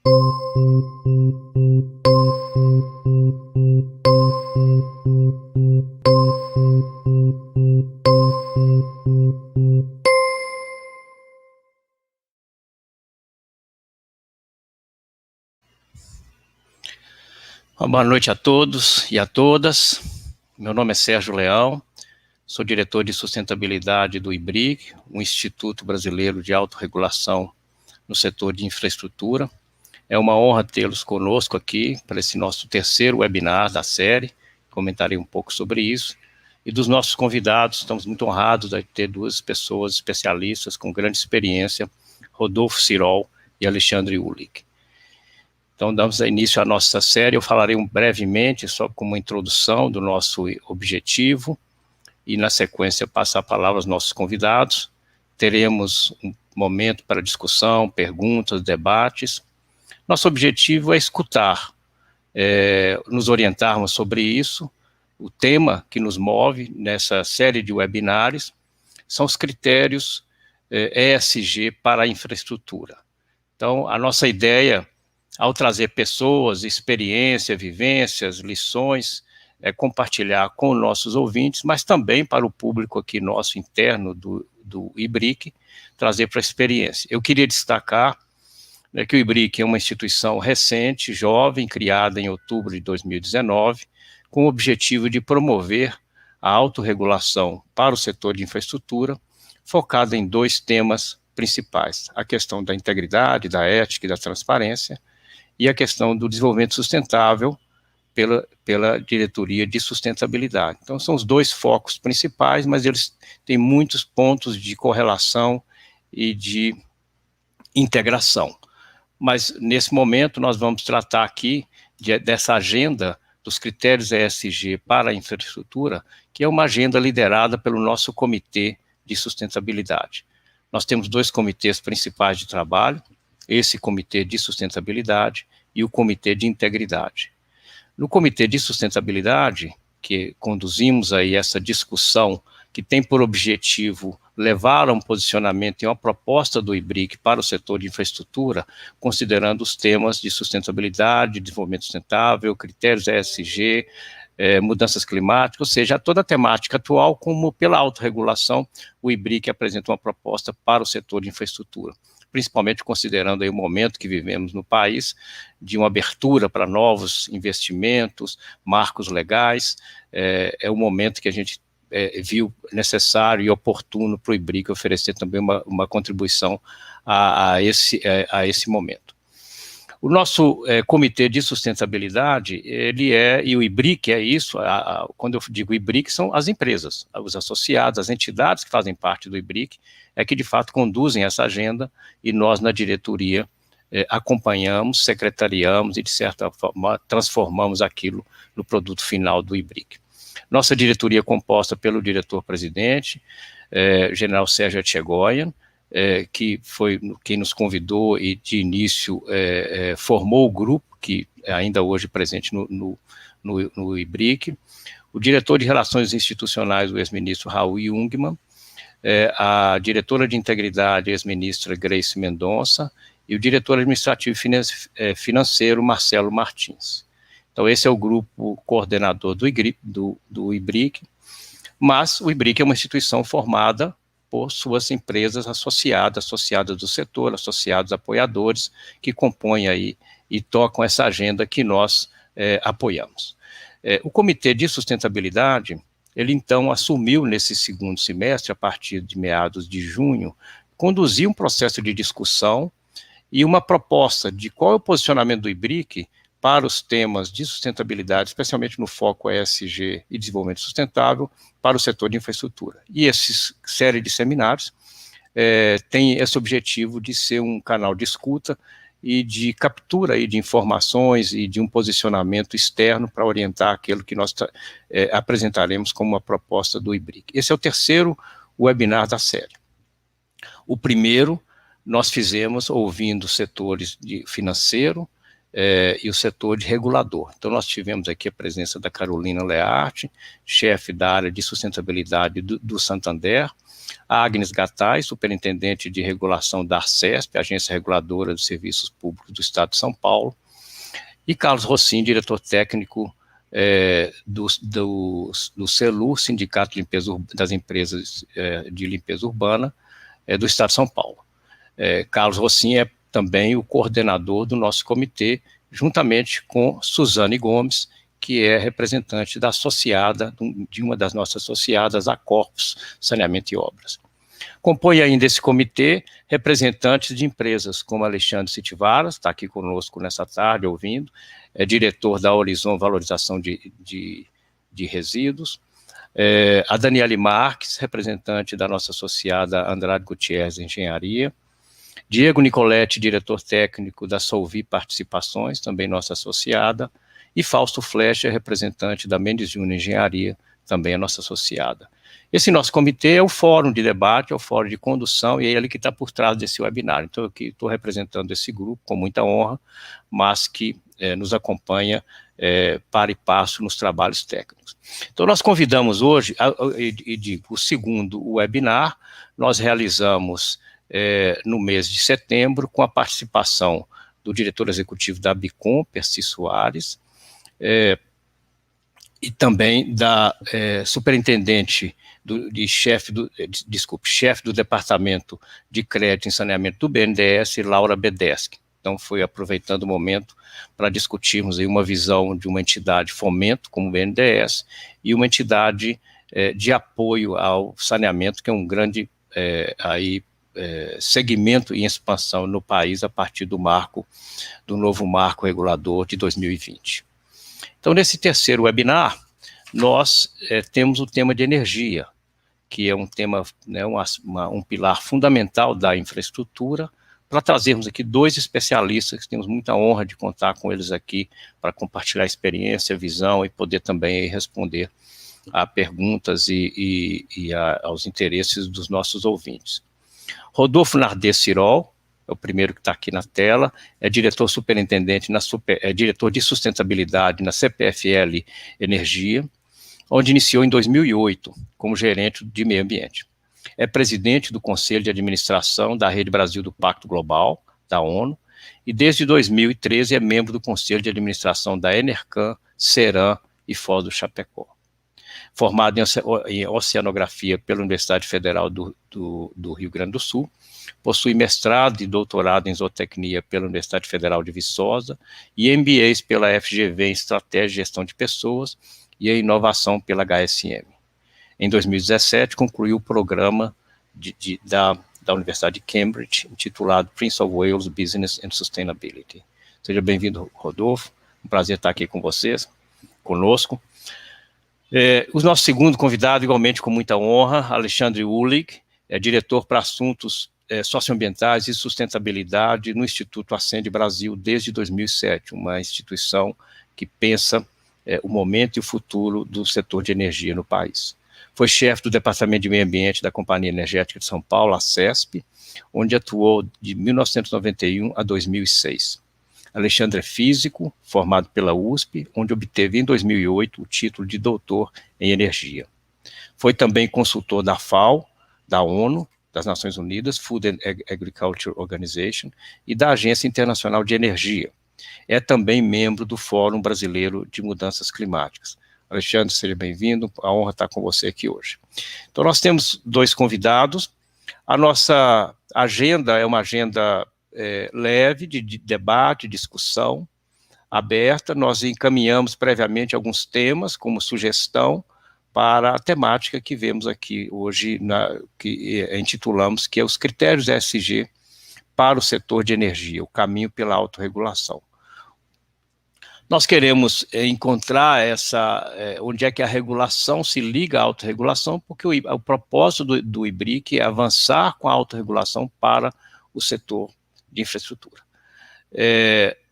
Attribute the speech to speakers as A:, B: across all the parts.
A: Boa noite a todos e a todas. Meu nome é Sérgio Leão, sou diretor de sustentabilidade do IBRIC, um Instituto Brasileiro de Autorregulação no setor de infraestrutura. É uma honra tê-los conosco aqui para esse nosso terceiro webinar da série. Comentarei um pouco sobre isso. E dos nossos convidados, estamos muito honrados de ter duas pessoas especialistas com grande experiência, Rodolfo Cirol e Alexandre Ulich. Então, damos início à nossa série. Eu falarei brevemente, só como introdução do nosso objetivo, e na sequência passar a palavra aos nossos convidados. Teremos um momento para discussão, perguntas, debates. Nosso objetivo é escutar, nos orientarmos sobre isso. O tema que nos move nessa série de webinários são os critérios ESG para a infraestrutura. Então, a nossa ideia, ao trazer pessoas, experiência, vivências, lições, compartilhar com nossos ouvintes, mas também para o público aqui nosso interno do IBRIC, trazer para a experiência. Eu queria destacar que o IBRIC é uma instituição recente, jovem, criada em outubro de 2019, com o objetivo de promover a autorregulação para o setor de infraestrutura, focada em dois temas principais: a questão da integridade, da ética e da transparência, e a questão do desenvolvimento sustentável pela diretoria de sustentabilidade. Então, são os dois focos principais, mas eles têm muitos pontos de correlação e de integração. Mas, nesse momento, nós vamos tratar aqui dessa agenda dos critérios ESG para a infraestrutura, que é uma agenda liderada pelo nosso Comitê de Sustentabilidade. Nós temos dois comitês principais de trabalho, esse Comitê de Sustentabilidade e o Comitê de Integridade. No Comitê de Sustentabilidade, que conduzimos aí essa discussão, que tem por objetivo levar a um posicionamento e uma proposta do IBRIC para o setor de infraestrutura, considerando os temas de sustentabilidade, desenvolvimento sustentável, critérios ESG, mudanças climáticas, ou seja, toda a temática atual, como pela autorregulação, o IBRIC apresenta uma proposta para o setor de infraestrutura, principalmente considerando aí o momento que vivemos no país, de uma abertura para novos investimentos, marcos legais. É o momento que a gente viu necessário e oportuno para o IBRIC oferecer também uma contribuição a esse momento. O nosso Comitê de Sustentabilidade, e o IBRIC é isso, quando eu digo IBRIC, são as empresas, os associados, as entidades que fazem parte do IBRIC, que de fato conduzem essa agenda, e nós na diretoria acompanhamos, secretariamos e de certa forma transformamos aquilo no produto final do IBRIC. Nossa diretoria é composta pelo diretor-presidente, general Sérgio Etchegoyen, que foi quem nos convidou e de início formou o grupo, que é ainda hoje presente no IBRIC, o diretor de Relações Institucionais, o ex-ministro Raul Jungmann, a diretora de Integridade, ex-ministra Grace Mendonça, e o diretor administrativo e financeiro, Marcelo Martins. Então, esse é o grupo coordenador do IBRIC, mas o IBRIC é uma instituição formada por suas empresas associadas do setor, associados apoiadores, que compõem aí e tocam essa agenda que nós apoiamos. O Comitê de Sustentabilidade, ele então assumiu nesse segundo semestre, a partir de meados de junho, conduzir um processo de discussão e uma proposta de qual é o posicionamento do IBRIC para os temas de sustentabilidade, especialmente no foco ESG e desenvolvimento sustentável, para o setor de infraestrutura. E essa série de seminários tem esse objetivo de ser um canal de escuta e de captura aí de informações e de um posicionamento externo para orientar aquilo que nós apresentaremos como uma proposta do IBRIC. Esse é o terceiro webinar da série. O primeiro nós fizemos ouvindo setores de financeiro, e o setor de regulador. Então, nós tivemos aqui a presença da Carolina Learte, chefe da área de sustentabilidade do Santander, a Agnes Gattai, superintendente de regulação da Arcesp, Agência Reguladora dos Serviços Públicos do Estado de São Paulo, e Carlos Rossim, diretor técnico do CELU, Sindicato de Limpeza, das Empresas de Limpeza Urbana do Estado de São Paulo. Carlos Rossim é também o coordenador do nosso comitê, juntamente com Suzane Gomes, que é representante da associada, de uma das nossas associadas, a Corpus Saneamento e Obras. Compõe ainda esse comitê representantes de empresas como Alexandre Sitivaras, está aqui conosco nessa tarde ouvindo, é diretor da Horizon Valorização de Resíduos, a Daniele Marques, representante da nossa associada Andrade Gutierrez Engenharia, Diego Nicoletti, diretor técnico da Solvi Participações, também nossa associada, e Fausto Flecha, representante da Mendes Júnior Engenharia, também a nossa associada. Esse nosso comitê é o fórum de debate, é o fórum de condução, e é ele que está por trás desse webinar. Então, eu aqui estou representando esse grupo com muita honra, mas que nos acompanha para e passo nos trabalhos técnicos. Então, nós convidamos hoje, o segundo webinar, nós realizamos no mês de setembro, com a participação do diretor executivo da Bicom, Percy Soares, e também da superintendente, chefe do Departamento de Crédito e Saneamento do BNDES, Laura Bedeschi. Então, foi aproveitando o momento para discutirmos aí uma visão de uma entidade fomento, como o BNDES, e uma entidade de apoio ao saneamento, que é um grande segmento em expansão no país a partir do novo marco regulador de 2020. Então, nesse terceiro webinar, nós temos o tema de energia, que é um tema, né, um pilar fundamental da infraestrutura, para trazermos aqui dois especialistas, que temos muita honra de contar com eles aqui, para compartilhar experiência, visão e poder também responder a perguntas aos interesses dos nossos ouvintes. Rodolfo Nardes Cirol, é o primeiro que está aqui na tela, é diretor superintendente, diretor de sustentabilidade na CPFL Energia, onde iniciou em 2008 como gerente de meio ambiente. É presidente do Conselho de Administração da Rede Brasil do Pacto Global, da ONU, e desde 2013 é membro do Conselho de Administração da Enercan, Ceram e Foz do Chapecó. Formado em Oceanografia pela Universidade Federal do Rio Grande do Sul, possui mestrado e doutorado em zootecnia pela Universidade Federal de Viçosa e MBAs pela FGV em Estratégia e Gestão de Pessoas e em Inovação pela HSM. Em 2017, concluiu o programa da Universidade de Cambridge, intitulado Prince of Wales Business and Sustainability. Seja bem-vindo, Rodolfo, um prazer estar aqui com vocês, conosco. O nosso segundo convidado, igualmente com muita honra, Alexandre Uhlig, é diretor para assuntos socioambientais e sustentabilidade no Instituto Ascende Brasil desde 2007, uma instituição que pensa o momento e o futuro do setor de energia no país. Foi chefe do Departamento de Meio Ambiente da Companhia Energética de São Paulo, a CESP, onde atuou de 1991 a 2006. Alexandre é físico, formado pela USP, onde obteve em 2008 o título de doutor em energia. Foi também consultor da FAO, da ONU, das Nações Unidas, Food and Agriculture Organization, e da Agência Internacional de Energia. É também membro do Fórum Brasileiro de Mudanças Climáticas. Alexandre, seja bem-vindo, a honra estar com você aqui hoje. Então, nós temos dois convidados. A nossa agenda é uma agenda leve, de debate, discussão, aberta. Nós encaminhamos previamente alguns temas como sugestão para a temática que vemos aqui hoje, que intitulamos, que é os critérios ESG para o setor de energia, o caminho pela autorregulação. Nós queremos encontrar onde é que a regulação se liga à autorregulação, porque o propósito do IBRIC é avançar com a autorregulação para o setor de infraestrutura.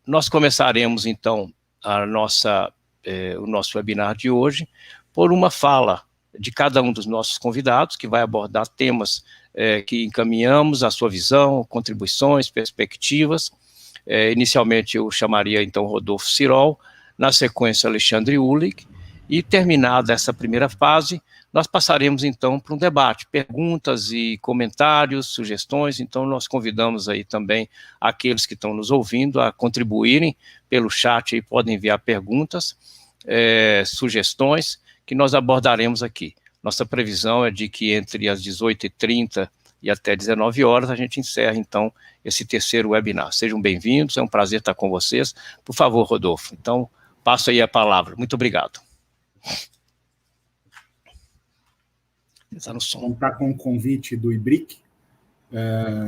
A: Nós começaremos, então, o nosso webinar de hoje por uma fala de cada um dos nossos convidados, que vai abordar temas que encaminhamos, a sua visão, contribuições, perspectivas, Inicialmente eu chamaria então Rodolfo Cirol, na sequência Alexandre Uhlig, e terminada essa primeira fase, nós passaremos então para um debate, perguntas e comentários, sugestões. Então nós convidamos aí também aqueles que estão nos ouvindo a contribuírem pelo chat e podem enviar perguntas, sugestões que nós abordaremos aqui. Nossa previsão é de que entre as 18h30 e até 19 horas a gente encerra então esse terceiro webinar. Sejam bem-vindos, é um prazer estar com vocês. Por favor, Rodolfo, então passo aí a palavra. Muito obrigado.
B: Contar com o convite do IBRIC,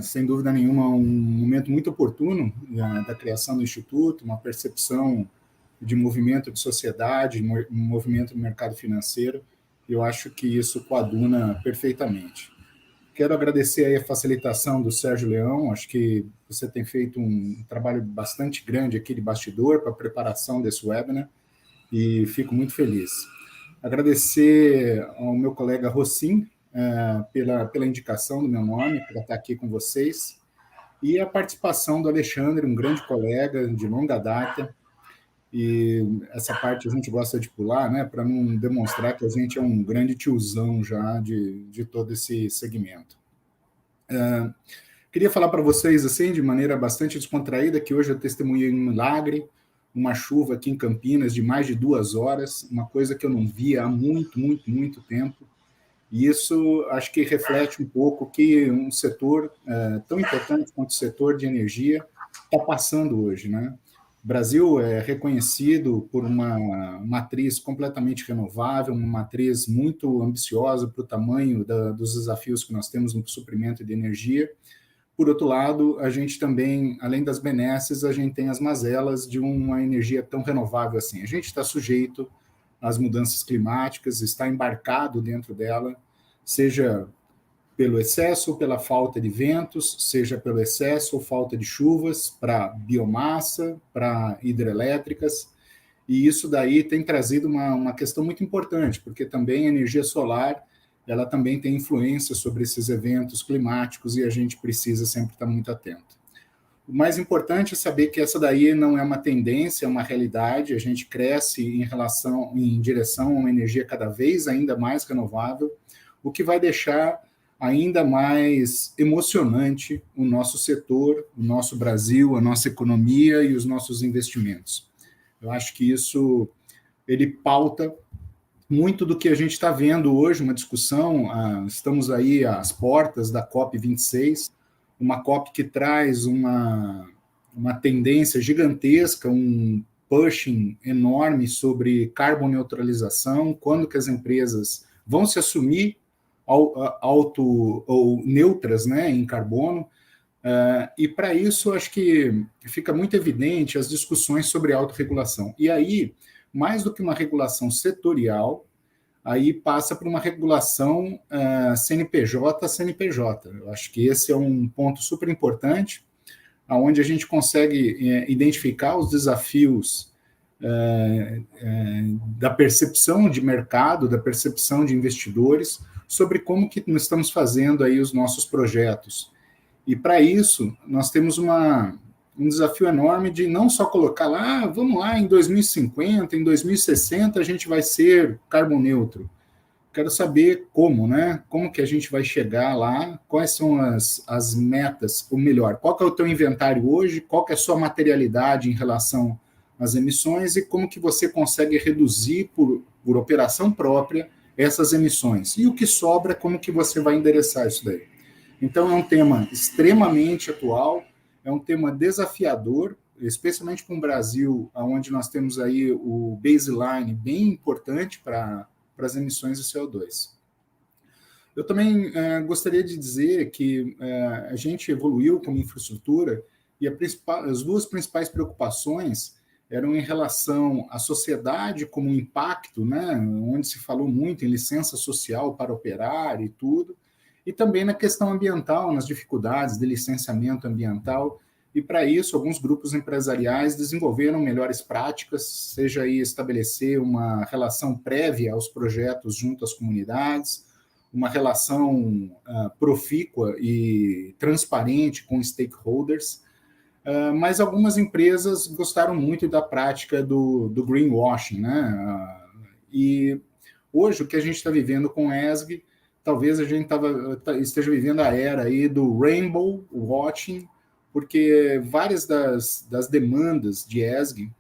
B: sem dúvida nenhuma, um momento muito oportuno da criação do Instituto, uma percepção de movimento de sociedade, um movimento do mercado financeiro. Eu acho que isso coaduna perfeitamente. Quero agradecer aí a facilitação do Sérgio Leão, acho que você tem feito um trabalho bastante grande aqui de bastidor para a preparação desse webinar, e fico muito feliz. Agradecer ao meu colega Rossim pela indicação do meu nome, para estar aqui com vocês, e a participação do Alexandre, um grande colega de longa data, e essa parte a gente gosta de pular, né, para não demonstrar que a gente é um grande tiozão já de todo esse segmento. Queria falar para vocês, assim, de maneira bastante descontraída, que hoje eu testemunhei um milagre, uma chuva aqui em Campinas de mais de 2 horas, uma coisa que eu não via há muito tempo, e isso acho que reflete um pouco que um setor tão importante quanto o setor de energia está passando hoje, né? O Brasil é reconhecido por uma matriz completamente renovável, uma matriz muito ambiciosa para o tamanho dos desafios que nós temos no suprimento de energia. Por outro lado, a gente também, além das benesses, a gente tem as mazelas de uma energia tão renovável assim. A gente está sujeito às mudanças climáticas, está embarcado dentro dela, seja pelo excesso ou pela falta de ventos, seja pelo excesso ou falta de chuvas para biomassa, para hidrelétricas, e isso daí tem trazido uma questão muito importante, porque também a energia solar ela também tem influência sobre esses eventos climáticos e a gente precisa sempre estar muito atento. O mais importante é saber que essa daí não é uma tendência, é uma realidade, a gente cresce em direção a uma energia cada vez ainda mais renovável, o que vai deixar ainda mais emocionante o nosso setor, o nosso Brasil, a nossa economia e os nossos investimentos. Eu acho que isso ele pauta muito do que a gente está vendo hoje, uma discussão, estamos aí às portas da COP26, uma COP que traz uma tendência gigantesca, um pushing enorme sobre carboneutralização, quando que as empresas vão se assumir ou neutras, né, em carbono, e para isso acho que fica muito evidente as discussões sobre autorregulação. E aí, mais do que uma regulação setorial, aí passa por uma regulação CNPJ a CNPJ. Eu acho que esse é um ponto super importante, onde a gente consegue identificar os desafios da percepção de mercado, da percepção de investidores, sobre como que nós estamos fazendo aí os nossos projetos. E para isso, nós temos um desafio enorme de não só colocar lá, vamos lá, em 2050, em 2060 a gente vai ser carboneutro. Quero saber como, né? Como que a gente vai chegar lá, quais são as metas, ou melhor, qual que é o teu inventário hoje, qual que é a sua materialidade em relação às emissões e como que você consegue reduzir por operação própria essas emissões. E o que sobra, como que você vai endereçar isso daí? Então, é um tema extremamente atual, é um tema desafiador, especialmente para um Brasil, onde nós temos aí o baseline bem importante para as emissões de CO2. Eu também gostaria de dizer que a gente evoluiu como infraestrutura e as duas principais preocupações eram em relação à sociedade como impacto, né, onde se falou muito em licença social para operar e tudo, e também na questão ambiental, nas dificuldades de licenciamento ambiental, e para isso alguns grupos empresariais desenvolveram melhores práticas, seja aí estabelecer uma relação prévia aos projetos junto às comunidades, uma relação profícua e transparente com stakeholders, mas algumas empresas gostaram muito da prática do greenwashing, né? E hoje o que a gente está vivendo com ESG, talvez a gente esteja vivendo a era aí do rainbow watching, porque várias das demandas de ESG,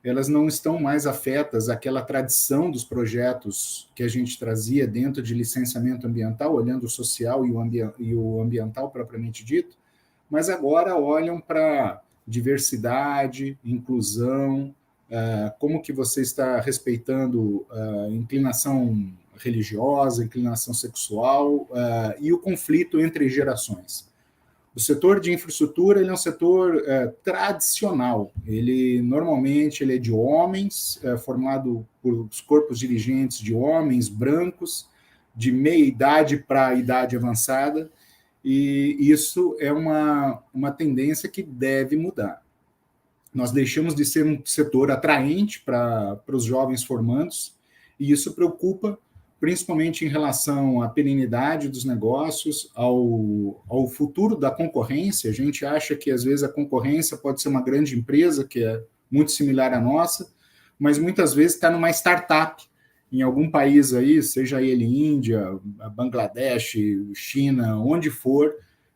B: elas não estão mais afetas àquela tradição dos projetos que a gente trazia dentro de licenciamento ambiental, olhando o social e o ambiental propriamente dito, mas agora olham para diversidade, inclusão, como que você está respeitando a inclinação religiosa, inclinação sexual e o conflito entre gerações. O setor de infraestrutura ele é um setor tradicional. Ele normalmente ele é de homens, formado por corpos dirigentes de homens brancos, de meia idade para idade avançada, e isso é uma tendência que deve mudar. Nós deixamos de ser um setor atraente para os jovens formandos, e isso preocupa principalmente em relação à perenidade dos negócios, ao futuro da concorrência. A gente acha que, às vezes, a concorrência pode ser uma grande empresa, que é muito similar à nossa, mas muitas vezes está numa startup, em algum país aí, seja ele Índia, Bangladesh, China, onde for,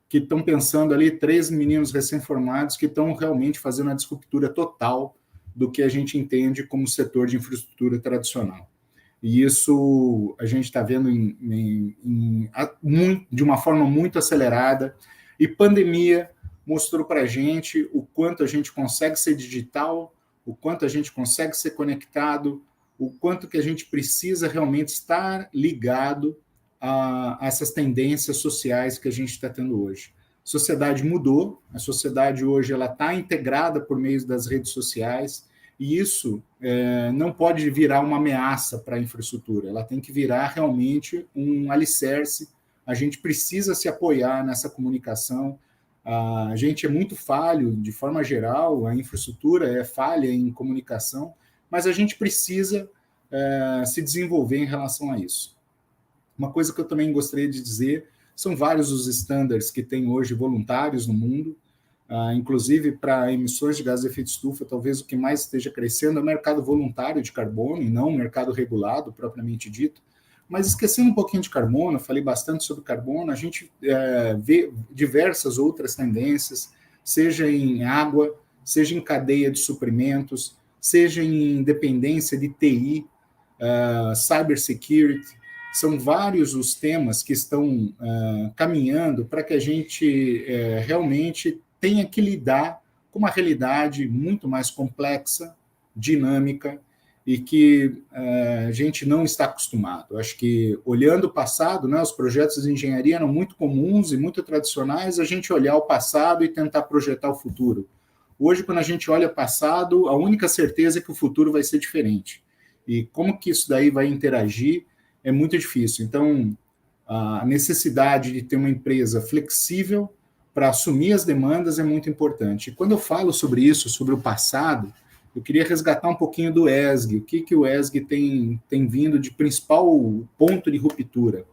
B: que estão pensando ali 3 meninos recém-formados que estão realmente fazendo a disruptura total do que a gente entende como setor de infraestrutura tradicional. E isso a gente está vendo de uma forma muito acelerada. E pandemia mostrou para a gente o quanto a gente consegue ser digital, o quanto a gente consegue ser conectado, o quanto que a gente precisa realmente estar ligado a essas tendências sociais que a gente está tendo hoje. A sociedade mudou, a sociedade hoje ela está integrada por meio das redes sociais, e isso não pode virar uma ameaça para a infraestrutura, ela tem que virar realmente um alicerce. A gente precisa se apoiar nessa comunicação. A gente é muito falho, de forma geral, a infraestrutura é falha em comunicação, mas a gente precisa se desenvolver em relação a isso. Uma coisa que eu também gostaria de dizer, são vários os estándares que tem hoje voluntários no mundo, inclusive para emissões de gás de efeito estufa, talvez o que mais esteja crescendo é o mercado voluntário de carbono, e não o mercado regulado, propriamente dito. Mas esquecendo um pouquinho de carbono, eu falei bastante sobre carbono, a gente vê diversas outras tendências, seja em água, seja em cadeia de suprimentos, seja em dependência de TI, cybersecurity. São vários os temas que estão caminhando para que a gente realmente tenha que lidar com uma realidade muito mais complexa, dinâmica, e que a gente não está acostumado. Acho que, olhando o passado, né, os projetos de engenharia eram muito comuns e muito tradicionais, a gente olhar o passado e tentar projetar o futuro. Hoje, quando a gente olha o passado, a única certeza é que o futuro vai ser diferente. E como que isso daí vai interagir é muito difícil. Então, a necessidade de ter uma empresa flexível para assumir as demandas é muito importante. E quando eu falo sobre isso, sobre o passado, eu queria resgatar um pouquinho do ESG, o que o ESG tem vindo de principal ponto de ruptura.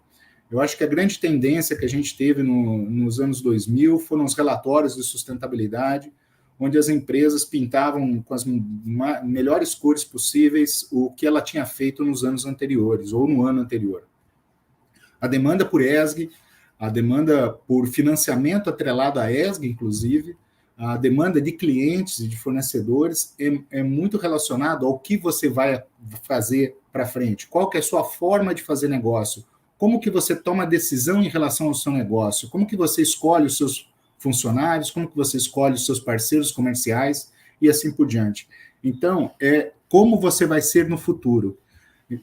B: Eu acho que a grande tendência que a gente teve nos anos 2000 foram os relatórios de sustentabilidade, onde as empresas pintavam com as melhores cores possíveis o que ela tinha feito nos anos anteriores, ou no ano anterior. A demanda por ESG, a demanda por financiamento atrelado à ESG, inclusive, a demanda de clientes e de fornecedores é muito relacionado ao que você vai fazer para frente, qual que é a sua forma de fazer negócio, como que você toma decisão em relação ao seu negócio, como que você escolhe os seus funcionários, como que você escolhe os seus parceiros comerciais e assim por diante. Então, como você vai ser no futuro.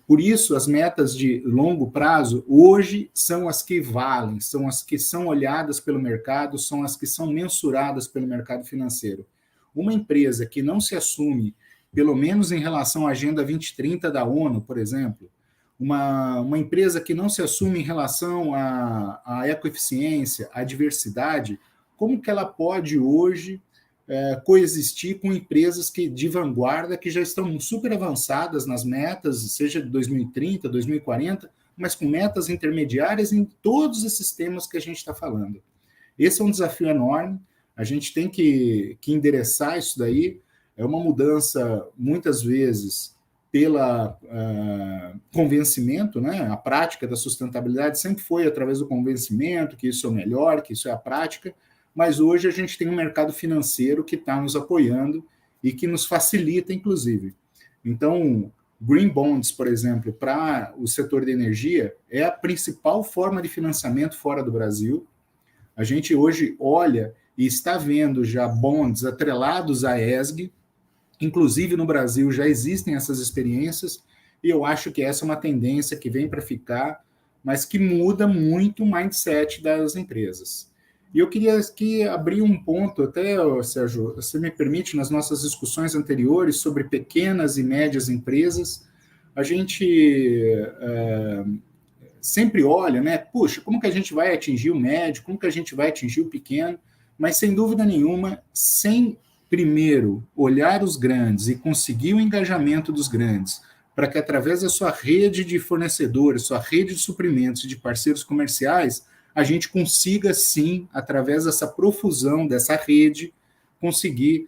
B: Por isso, as metas de longo prazo, hoje, são as que valem, são as que são olhadas pelo mercado, são as que são mensuradas pelo mercado financeiro. Uma empresa que não se assume, pelo menos em relação à Agenda 2030 da ONU, por exemplo, uma empresa que não se assume em relação à ecoeficiência, à diversidade, como que ela pode hoje coexistir com empresas de vanguarda que já estão super avançadas nas metas, seja de 2030, 2040, mas com metas intermediárias em todos esses temas que a gente está falando. Esse é um desafio enorme. A gente tem que endereçar isso daí. É uma mudança, muitas vezes, pela convencimento, né? A prática da sustentabilidade sempre foi através do convencimento, que isso é o melhor, que isso é a prática, mas hoje a gente tem um mercado financeiro que está nos apoiando e que nos facilita, inclusive. Então, Green Bonds, por exemplo, para o setor de energia, é a principal forma de financiamento fora do Brasil. A gente hoje olha e está vendo já bonds atrelados à ESG, inclusive no Brasil já existem essas experiências, e eu acho que essa é uma tendência que vem para ficar, mas que muda muito o mindset das empresas. E eu queria aqui abrir um ponto, até, Sérgio, você me permite, nas nossas discussões anteriores sobre pequenas e médias empresas, a gente sempre olha, né? Puxa, como que a gente vai atingir o médio, como que a gente vai atingir o pequeno, mas sem dúvida nenhuma, sem primeiro olhar os grandes e conseguir o engajamento dos grandes, para que através da sua rede de fornecedores, sua rede de suprimentos e de parceiros comerciais, a gente consiga sim, através dessa profusão dessa rede, conseguir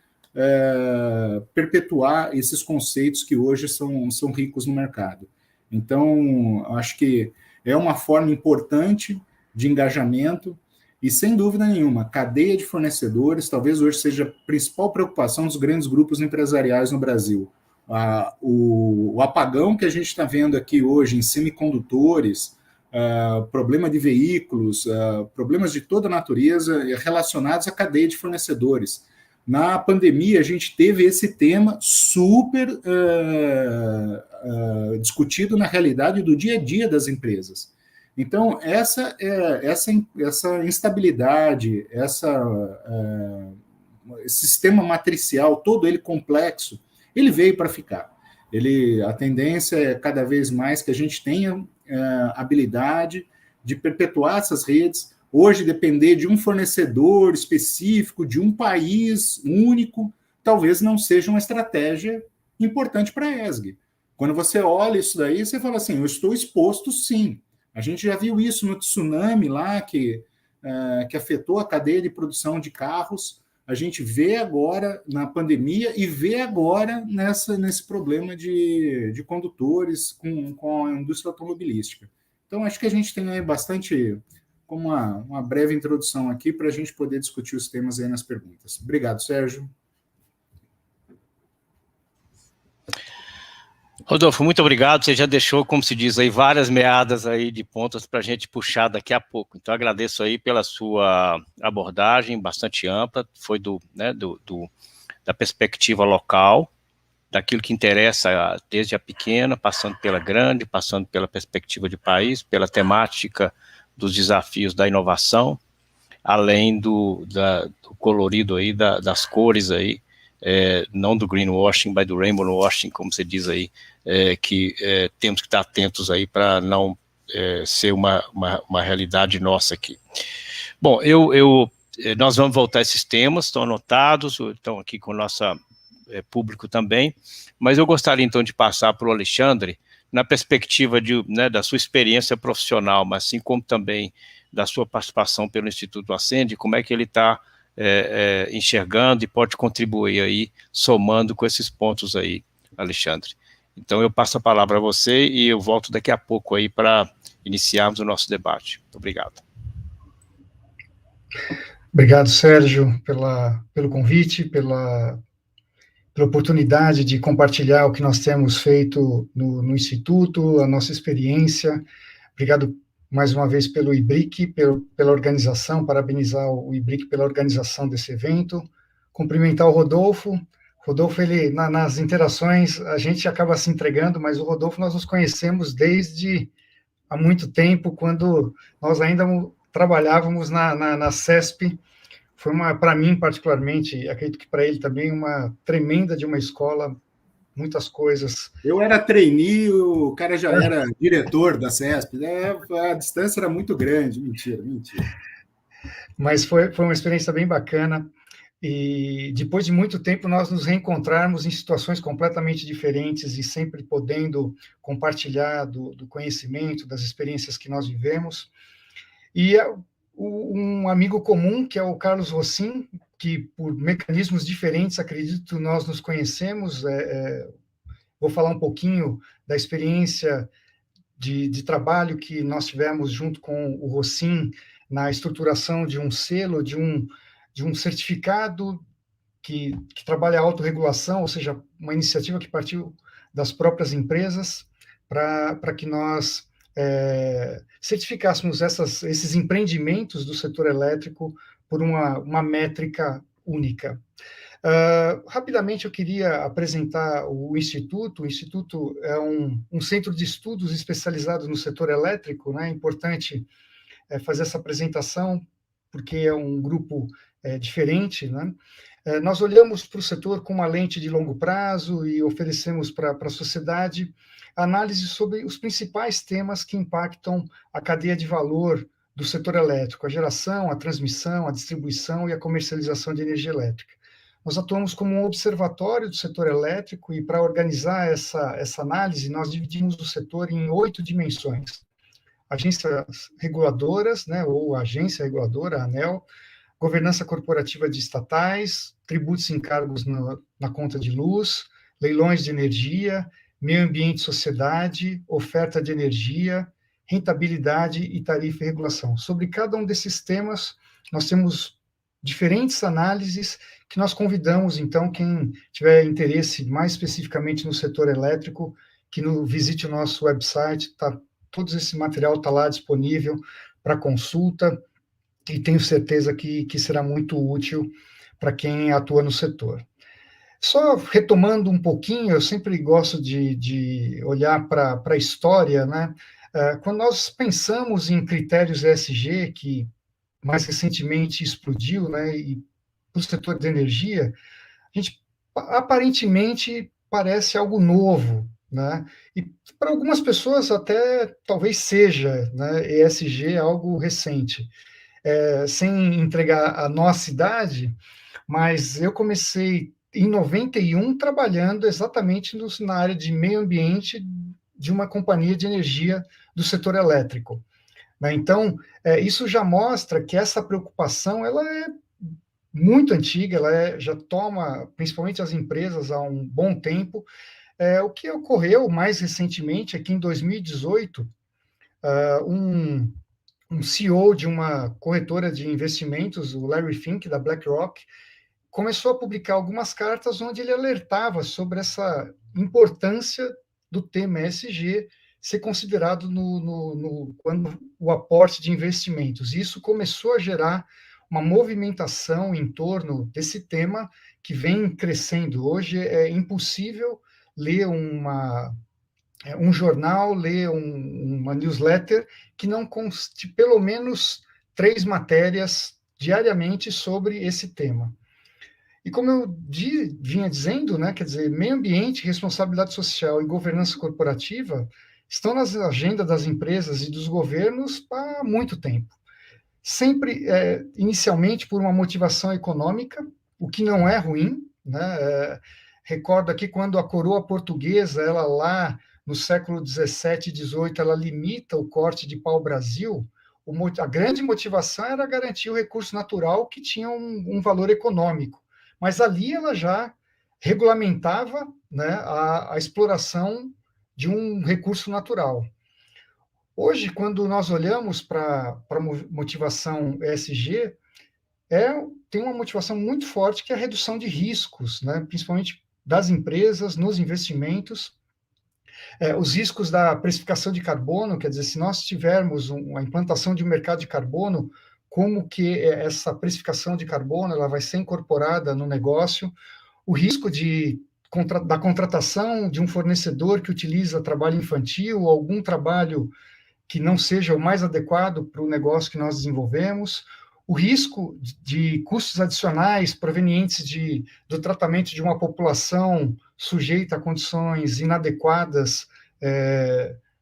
B: perpetuar esses conceitos que hoje são ricos no mercado. Então, acho que é uma forma importante de engajamento e, sem dúvida nenhuma, cadeia de fornecedores talvez hoje seja a principal preocupação dos grandes grupos empresariais no Brasil. O apagão que a gente está vendo aqui hoje em semicondutores, problema de veículos, problemas de toda natureza relacionados à cadeia de fornecedores. Na pandemia, a gente teve esse tema super discutido na realidade do dia a dia das empresas. Então, essa instabilidade, esse sistema matricial, todo ele complexo, ele veio para ficar. A tendência é cada vez mais que a gente tenha habilidade de perpetuar essas redes. Hoje, depender de um fornecedor específico, de um país único, talvez não seja uma estratégia importante para a ESG. Quando você olha isso daí, você fala assim, eu estou exposto sim. A gente já viu isso no tsunami lá, que afetou a cadeia de produção de carros. A gente vê agora na pandemia e vê agora nesse problema de condutores com a indústria automobilística. Então, acho que a gente tem aí bastante, como uma breve introdução aqui, para a gente poder discutir os temas aí nas perguntas. Obrigado, Sérgio.
A: Rodolfo, muito obrigado. Você já deixou, como se diz aí, várias meadas aí de pontas para a gente puxar daqui a pouco. Então, agradeço aí pela sua abordagem bastante ampla, foi da perspectiva local, daquilo que interessa desde a pequena, passando pela grande, passando pela perspectiva de país, pela temática dos desafios da inovação, além do colorido aí, das cores aí, não do greenwashing, mas do rainbow washing, como você diz aí, que temos que estar atentos aí para não ser uma realidade nossa aqui. Bom, nós vamos voltar a esses temas, estão anotados, estão aqui com o nosso público também, mas eu gostaria então de passar para o Alexandre, na perspectiva da sua experiência profissional, mas assim como também da sua participação pelo Instituto Ascend, como é que ele está enxergando e pode contribuir aí, somando com esses pontos aí, Alexandre. Então, eu passo a palavra a você e eu volto daqui a pouco aí para iniciarmos o nosso debate. Muito obrigado.
C: Obrigado, Sérgio, pelo convite, pela oportunidade de compartilhar o que nós temos feito no Instituto, a nossa experiência. Obrigado mais uma vez pelo IBRIC, pela organização, parabenizar o IBRIC pela organização desse evento, cumprimentar o Rodolfo. Rodolfo, ele, nas interações, a gente acaba se entregando, mas o Rodolfo nós nos conhecemos desde há muito tempo, quando nós ainda trabalhávamos na CESP. Foi para mim, particularmente, acredito que para ele também, uma tremenda de uma escola, muitas coisas.
B: Eu era trainee, o cara já era diretor da CESP, né? A distância era muito grande, mentira.
C: Mas foi uma experiência bem bacana, e depois de muito tempo nós nos reencontrarmos em situações completamente diferentes e sempre podendo compartilhar do conhecimento, das experiências que nós vivemos. E um amigo comum, que é o Carlos Rossim, que por mecanismos diferentes, acredito, nós nos conhecemos. Vou falar um pouquinho da experiência de trabalho que nós tivemos junto com o Rocin na estruturação de um selo, de um certificado que trabalha a autorregulação, ou seja, uma iniciativa que partiu das próprias empresas para que nós certificássemos esses empreendimentos do setor elétrico por uma métrica única. Rapidamente, eu queria apresentar o Instituto. O Instituto é um centro de estudos especializado no setor elétrico, né? É importante fazer essa apresentação, porque é um grupo diferente, né? Nós olhamos para o setor com uma lente de longo prazo e oferecemos para a sociedade análise sobre os principais temas que impactam a cadeia de valor do setor elétrico, a geração, a transmissão, a distribuição e a comercialização de energia elétrica. Nós atuamos como um observatório do setor elétrico e, para organizar essa análise, nós dividimos o setor em 8 dimensões. Agências reguladoras, né, ou agência reguladora, a ANEEL, governança corporativa de estatais, tributos e encargos na conta de luz, leilões de energia, meio ambiente e sociedade, oferta de energia, rentabilidade e tarifa e regulação. Sobre cada um desses temas, nós temos diferentes análises que nós convidamos, então, quem tiver interesse mais especificamente no setor elétrico, que visite o nosso website, todo esse material está lá disponível para consulta, e tenho certeza que será muito útil para quem atua no setor. Só retomando um pouquinho, eu sempre gosto de olhar para a história, né? Quando nós pensamos em critérios ESG, que mais recentemente explodiu, né, e para o setor de energia, a gente aparentemente parece algo novo, né? E para algumas pessoas até talvez seja, né, ESG algo recente. Sem entregar a nossa idade, mas eu comecei em 91 trabalhando exatamente na área de meio ambiente de uma companhia de energia do setor elétrico. Né? Então, isso já mostra que essa preocupação ela é muito antiga, ela já toma, principalmente as empresas, há um bom tempo. O que ocorreu mais recentemente é que em 2018, um CEO de uma corretora de investimentos, o Larry Fink, da BlackRock, começou a publicar algumas cartas onde ele alertava sobre essa importância do tema ESG ser considerado quando o aporte de investimentos. E isso começou a gerar uma movimentação em torno desse tema que vem crescendo. Hoje é impossível ler um jornal, ler uma newsletter que não conste pelo menos 3 matérias diariamente sobre esse tema. E como eu vinha dizendo, né, quer dizer, meio ambiente, responsabilidade social e governança corporativa estão nas agendas das empresas e dos governos há muito tempo. Sempre, inicialmente, por uma motivação econômica, o que não é ruim, né? Recordo aqui quando a coroa portuguesa, ela lá no século XVII e XVIII, ela limita o corte de pau-brasil, a grande motivação era garantir o recurso natural que tinha um valor econômico. Mas ali ela já regulamentava, né, a exploração de um recurso natural. Hoje, quando nós olhamos para a motivação ESG, tem uma motivação muito forte que é a redução de riscos, né, principalmente das empresas, nos investimentos. Os riscos da precificação de carbono, quer dizer, se nós tivermos a implantação de um mercado de carbono, como que essa precificação de carbono ela vai ser incorporada no negócio, o risco da contratação de um fornecedor que utiliza trabalho infantil ou algum trabalho que não seja o mais adequado para o negócio que nós desenvolvemos, o risco de custos adicionais provenientes do tratamento de uma população sujeita a condições inadequadas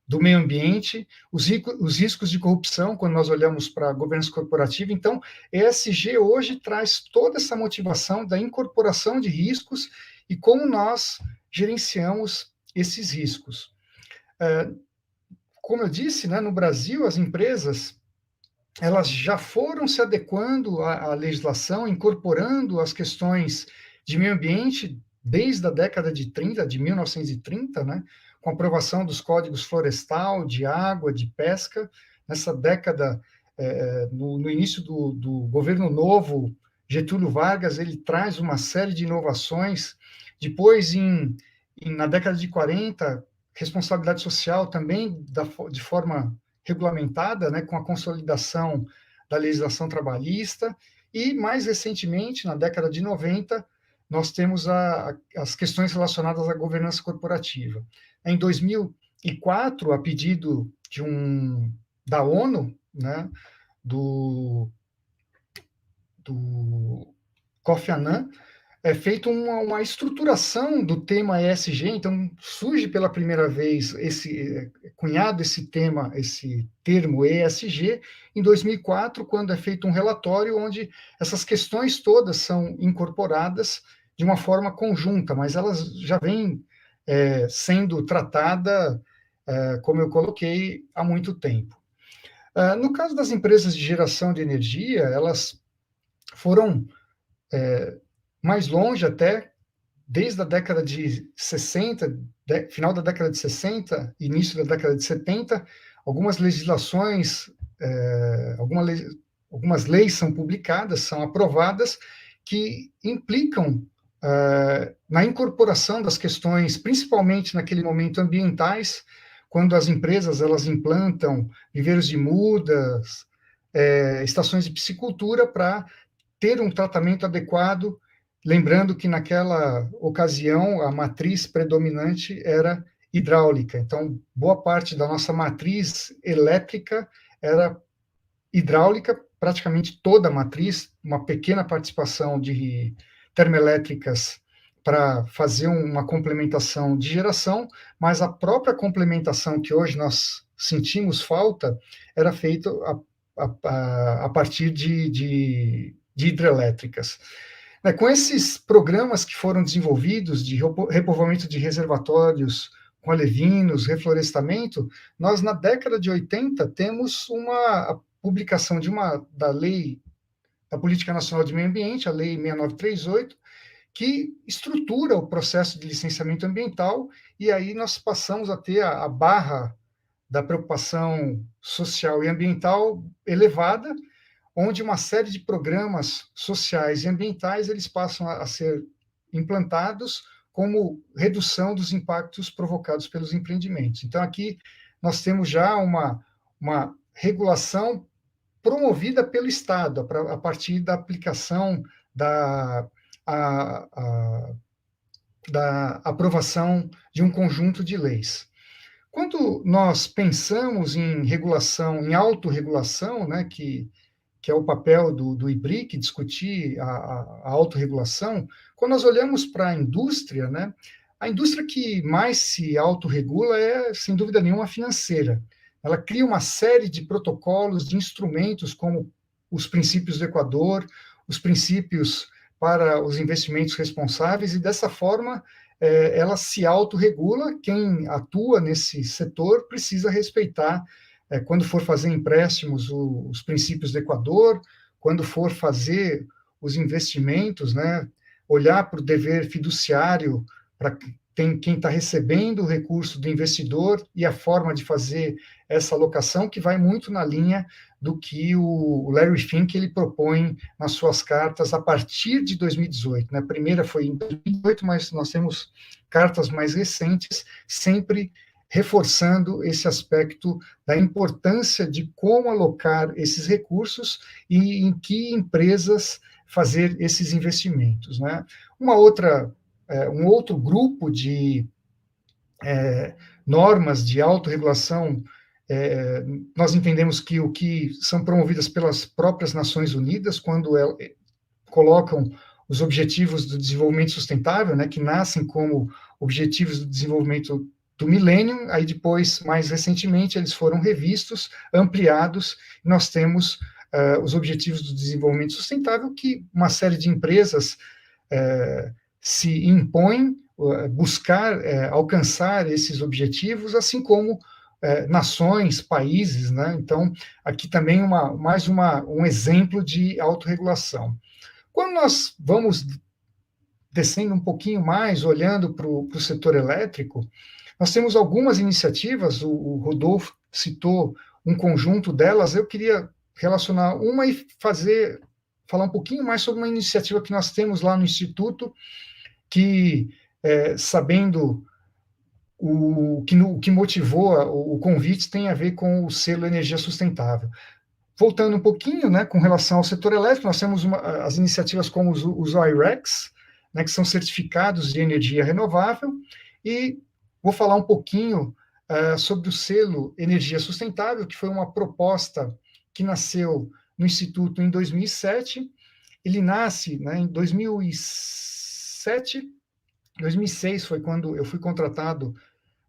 C: do meio ambiente, os riscos de corrupção, quando nós olhamos para a governança corporativa. Então, ESG hoje traz toda essa motivação da incorporação de riscos e como nós gerenciamos esses riscos. Como eu disse, né, no Brasil, as empresas elas já foram se adequando à legislação, incorporando as questões de meio ambiente desde a década de 30, de 1930, né, com a aprovação dos códigos florestal, de água, de pesca. Nessa década, no início do governo novo, Getúlio Vargas, ele traz uma série de inovações. Depois, na década de 40, responsabilidade social também de forma regulamentada, né, com a consolidação da legislação trabalhista, e mais recentemente, na década de 90, nós temos as questões relacionadas à governança corporativa. Em 2004, a pedido da ONU, né, do Kofi Annan, é feita uma estruturação do tema ESG, então surge pela primeira vez cunhado esse termo ESG, em 2004, quando é feito um relatório onde essas questões todas são incorporadas de uma forma conjunta, mas elas já vêm sendo tratadas, como eu coloquei, há muito tempo. No caso das empresas de geração de energia, elas foram mais longe até, desde a década de 60, final da década de 60, início da década de 70, algumas legislações, algumas leis são publicadas, são aprovadas, que implicam na incorporação das questões, principalmente naquele momento ambientais, quando as empresas elas implantam viveiros de mudas, estações de piscicultura para ter um tratamento adequado, lembrando que naquela ocasião a matriz predominante era hidráulica. Então, boa parte da nossa matriz elétrica era hidráulica, praticamente toda a matriz, uma pequena participação de termoelétricas para fazer uma complementação de geração, mas a própria complementação que hoje nós sentimos falta era feita a partir de hidrelétricas. Com esses programas que foram desenvolvidos de repovoamento de reservatórios com alevinos, reflorestamento, nós, na década de 80, temos a publicação da Lei da Política Nacional de Meio Ambiente, a Lei 6938, que estrutura o processo de licenciamento ambiental, e aí nós passamos a ter a barra da preocupação social e ambiental elevada, onde uma série de programas sociais e ambientais eles passam a ser implantados como redução dos impactos provocados pelos empreendimentos. Então, aqui nós temos já uma regulação promovida pelo Estado, a partir da aplicação da aprovação de um conjunto de leis. Quando nós pensamos em regulação, em autorregulação, né, que é o papel do IBRIC, discutir a autorregulação, quando nós olhamos para a indústria, né, a indústria que mais se autorregula é, sem dúvida nenhuma, a financeira. Ela cria uma série de protocolos, de instrumentos, como os princípios do Equador, os princípios para os investimentos responsáveis, e dessa forma ela se autorregula. Quem atua nesse setor precisa respeitar, quando for fazer empréstimos, os princípios do Equador, quando for fazer os investimentos, né, olhar para o dever fiduciário, para quem está recebendo o recurso do investidor e a forma de fazer essa alocação, que vai muito na linha do que o Larry Fink ele propõe nas suas cartas a partir de 2018. Né? A primeira foi em 2018, mas nós temos cartas mais recentes, sempre reforçando esse aspecto da importância de como alocar esses recursos e em que empresas fazer esses investimentos. Né? Um outro grupo de normas de autorregulação, nós entendemos que o que são promovidas pelas próprias Nações Unidas, quando colocam os Objetivos do Desenvolvimento Sustentável, né, que nascem como Objetivos do Desenvolvimento do Milênio, aí depois, mais recentemente, eles foram revistos, ampliados, e nós temos os Objetivos do Desenvolvimento Sustentável, que uma série de empresas se impõem buscar alcançar esses objetivos, assim como nações, países, né? Então, aqui também um exemplo de autorregulação. Quando nós vamos descendo um pouquinho mais, olhando para o setor elétrico, nós temos algumas iniciativas, o Rodolfo citou um conjunto delas, eu queria relacionar uma e falar um pouquinho mais sobre uma iniciativa que nós temos lá no Instituto, que, sabendo o que motivou o convite, tem a ver com o selo Energia Sustentável. Voltando um pouquinho, né, com relação ao setor elétrico, nós temos as iniciativas como os I-RECs, né, que são certificados de energia renovável, e vou falar um pouquinho sobre o selo Energia Sustentável, que foi uma proposta que nasceu no Instituto em 2007. Ele nasce, né, em 2007, 2006 foi quando eu fui contratado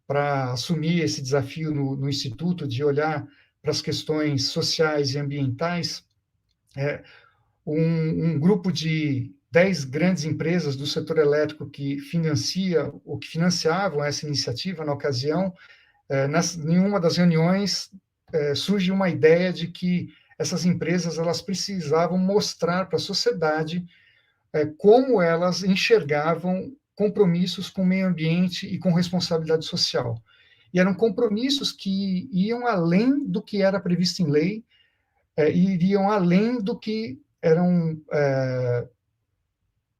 C: para assumir esse desafio no Instituto, de olhar para as questões sociais e ambientais. Um grupo de 10 grandes empresas do setor elétrico que financiavam essa iniciativa na ocasião, em uma das reuniões surge uma ideia de que essas empresas elas precisavam mostrar para a sociedade como elas enxergavam compromissos com o meio ambiente e com responsabilidade social. E eram compromissos que iam além do que era previsto em lei, e iriam além do que eram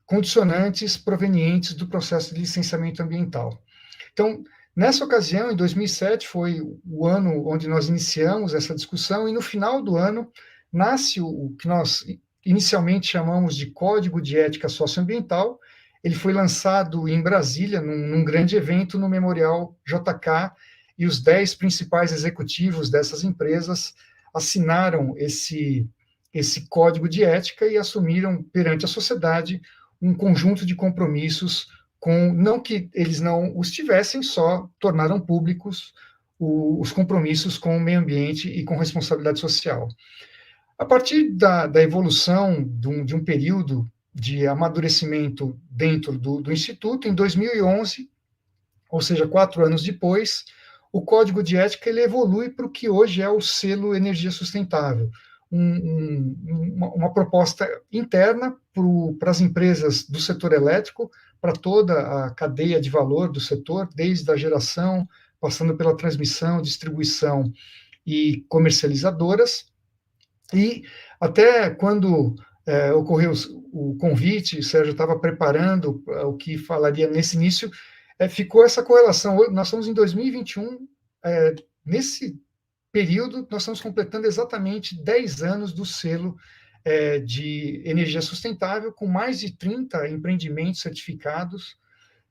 C: condicionantes provenientes do processo de licenciamento ambiental. Então, nessa ocasião, em 2007, foi o ano onde nós iniciamos essa discussão, e no final do ano nasce o que nós inicialmente chamamos de Código de Ética Socioambiental. Ele foi lançado em Brasília, num grande evento no Memorial JK, e os 10 principais executivos dessas empresas assinaram esse código de ética e assumiram perante a sociedade um conjunto de compromissos, não que eles não os tivessem, só tornaram públicos os compromissos com o meio ambiente e com responsabilidade social. A partir da evolução de um período de amadurecimento dentro do Instituto, em 2011, ou seja, 4 anos depois, o Código de Ética ele evolui para o que hoje é o selo Energia Sustentável, uma proposta interna para as empresas do setor elétrico, para toda a cadeia de valor do setor, desde a geração, passando pela transmissão, distribuição e comercializadoras. E até quando ocorreu o convite, o Sérgio estava preparando o que falaria nesse início, ficou essa correlação. Nós estamos em 2021, nesse período, nós estamos completando exatamente 10 anos do selo de energia sustentável, com mais de 30 empreendimentos certificados,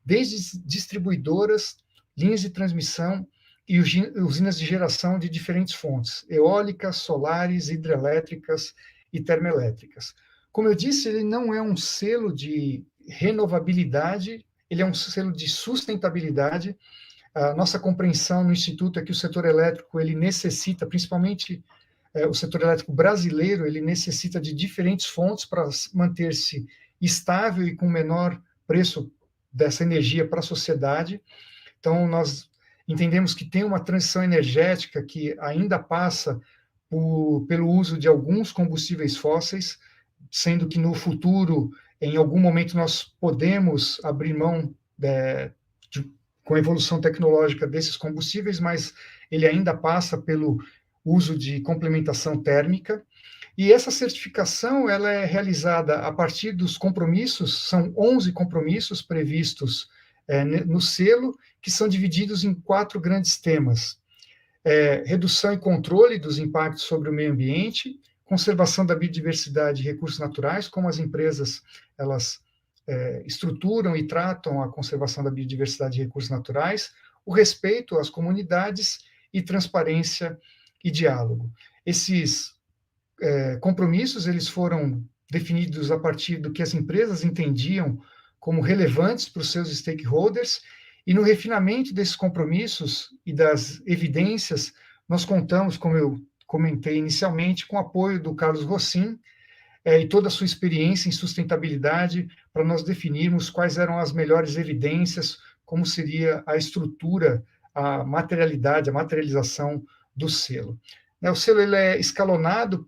C: desde distribuidoras, linhas de transmissão e usinas de geração de diferentes fontes, eólicas, solares, hidrelétricas e termoelétricas. Como eu disse, ele não é um selo de renovabilidade, ele é um selo de sustentabilidade. A nossa compreensão no Instituto é que o setor elétrico, ele necessita, principalmente o setor elétrico brasileiro, ele necessita de diferentes fontes para manter-se estável e com menor preço dessa energia para a sociedade. Então, nós entendemos que tem uma transição energética que ainda passa pelo uso de alguns combustíveis fósseis, sendo que no futuro, em algum momento, nós podemos abrir mão com a evolução tecnológica desses combustíveis, mas ele ainda passa pelo uso de complementação térmica. E essa certificação ela é realizada a partir dos compromissos, são 11 compromissos previstos no selo, que são divididos em 4 grandes temas: redução e controle dos impactos sobre o meio ambiente, conservação da biodiversidade e recursos naturais, como as empresas elas estruturam e tratam a conservação da biodiversidade e recursos naturais, o respeito às comunidades e transparência e diálogo. Esses compromissos eles foram definidos a partir do que as empresas entendiam como relevantes para os seus stakeholders, e no refinamento desses compromissos e das evidências, nós contamos, como eu comentei inicialmente, com o apoio do Carlos Rossin e toda a sua experiência em sustentabilidade, para nós definirmos quais eram as melhores evidências, como seria a estrutura a materialidade, a materialização do selo. O selo ele é escalonado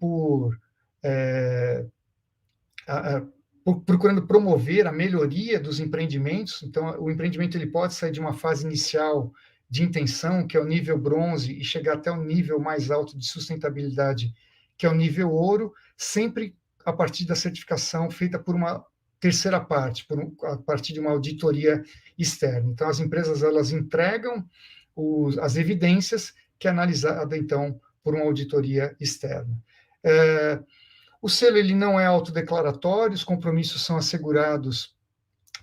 C: procurando promover a melhoria dos empreendimentos. Então, o empreendimento ele pode sair de uma fase inicial de intenção, que é o nível bronze, e chegar até o nível mais alto de sustentabilidade, que é o nível ouro, sempre a partir da certificação feita por uma terceira parte, a partir de uma auditoria externa. Então, as empresas elas entregam as evidências, que é analisada, então, por uma auditoria externa. O selo ele não é autodeclaratório, os compromissos são assegurados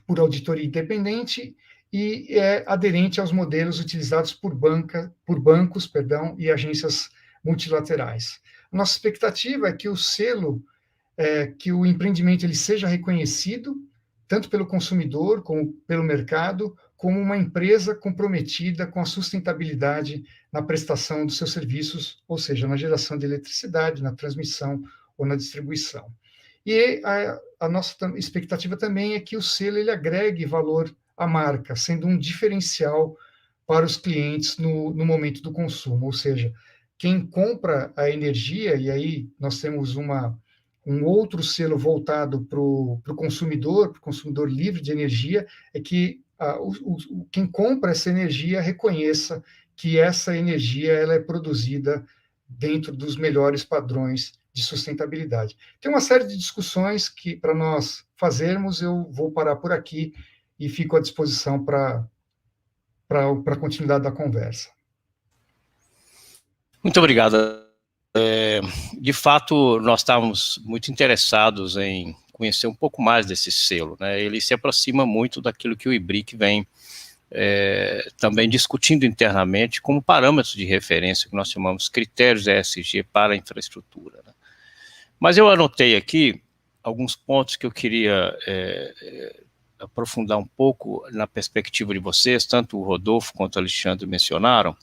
C: por auditoria independente e é aderente aos modelos utilizados por bancos e agências multilaterais. A nossa expectativa é que o selo, que o empreendimento ele seja reconhecido, tanto pelo consumidor como pelo mercado, como uma empresa comprometida com a sustentabilidade na prestação dos seus serviços, ou seja, na geração de eletricidade, na transmissão ou na distribuição. E a nossa expectativa também é que o selo ele agregue valor à marca, sendo um diferencial para os clientes no momento do consumo, ou seja, quem compra a energia, e aí nós temos um outro selo voltado para o consumidor livre de energia, é que quem compra essa energia reconheça que essa energia ela é produzida dentro dos melhores padrões de sustentabilidade. Tem uma série de discussões que, para nós fazermos, eu vou parar por aqui e fico à disposição para a continuidade da conversa.
A: Muito obrigado. De fato, nós estávamos muito interessados em conhecer um pouco mais desse selo, né? Ele se aproxima muito daquilo que o IBRIC vem também discutindo internamente como parâmetros de referência, que nós chamamos critérios ESG para a infraestrutura, né? Mas eu anotei aqui alguns pontos que eu queria aprofundar um pouco na perspectiva de vocês, tanto o Rodolfo quanto o Alexandre mencionaram,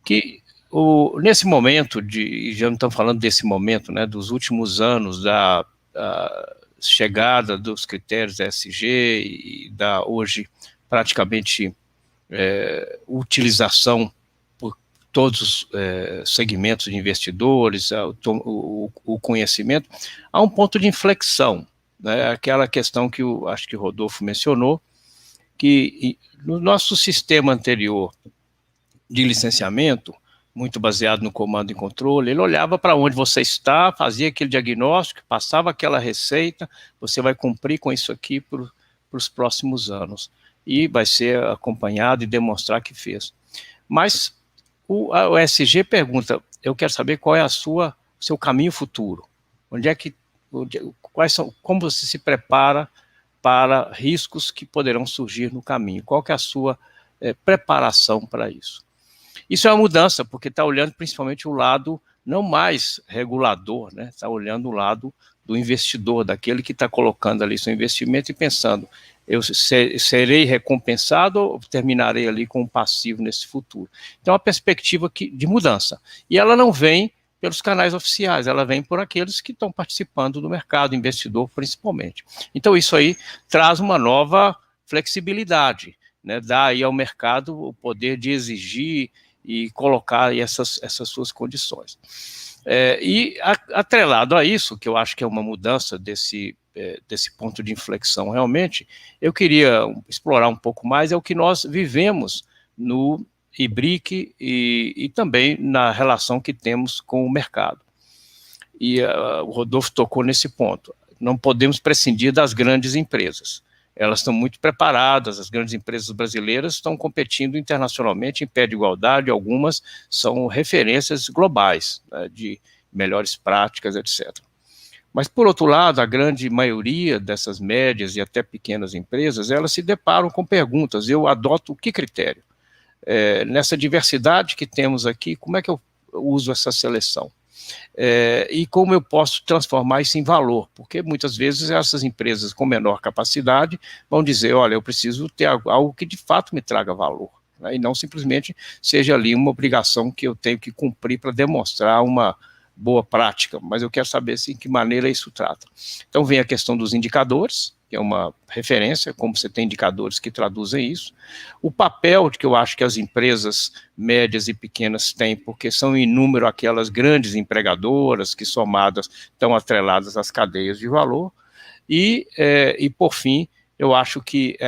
A: que nesse momento, já não estamos falando desse momento, né, dos últimos anos da chegada dos critérios ESG e da hoje praticamente utilização por todos os segmentos de investidores, o conhecimento, há um ponto de inflexão, né, aquela questão que acho que o Rodolfo mencionou, que no nosso sistema anterior de licenciamento, muito baseado no comando e controle, ele olhava para onde você está, fazia aquele diagnóstico, passava aquela receita, você vai cumprir com isso aqui para os próximos anos, e vai ser acompanhado e demonstrar que fez. Mas o ESG pergunta, eu quero saber qual é seu caminho futuro, como você se prepara para riscos que poderão surgir no caminho, qual que é a sua preparação para isso. Isso é uma mudança, porque está olhando principalmente o lado não mais regulador, né? Está olhando o lado do investidor, daquele que está colocando ali seu investimento e pensando, eu serei recompensado ou terminarei ali com um passivo nesse futuro. Então, é uma perspectiva de mudança. E ela não vem pelos canais oficiais, ela vem por aqueles que estão participando do mercado, investidor principalmente. Então, isso aí traz uma nova flexibilidade, né? Dá aí ao mercado o poder de exigir e colocar aí essas suas condições. E atrelado a isso, que eu acho que é uma mudança desse ponto de inflexão realmente, eu queria explorar um pouco mais, é o que nós vivemos no IBRIC e também na relação que temos com o mercado. E o Rodolfo tocou nesse ponto. Não podemos prescindir das grandes empresas. Elas estão muito preparadas, as grandes empresas brasileiras estão competindo internacionalmente em pé de igualdade, algumas são referências globais, né, de melhores práticas, etc. Mas, por outro lado, a grande maioria dessas médias e até pequenas empresas, elas se deparam com perguntas, eu adoto que critério? Nessa diversidade que temos aqui, como é que eu uso essa seleção? E como eu posso transformar isso em valor, porque muitas vezes essas empresas com menor capacidade vão dizer, olha, eu preciso ter algo que de fato me traga valor, né, e não simplesmente seja ali uma obrigação que eu tenho que cumprir para demonstrar uma boa prática, mas eu quero saber em que maneira isso trata. Então vem a questão dos indicadores, que é uma referência, como você tem indicadores que traduzem isso. O papel que eu acho que as empresas médias e pequenas têm, porque são em número aquelas grandes empregadoras que somadas estão atreladas às cadeias de valor. E por fim, eu acho que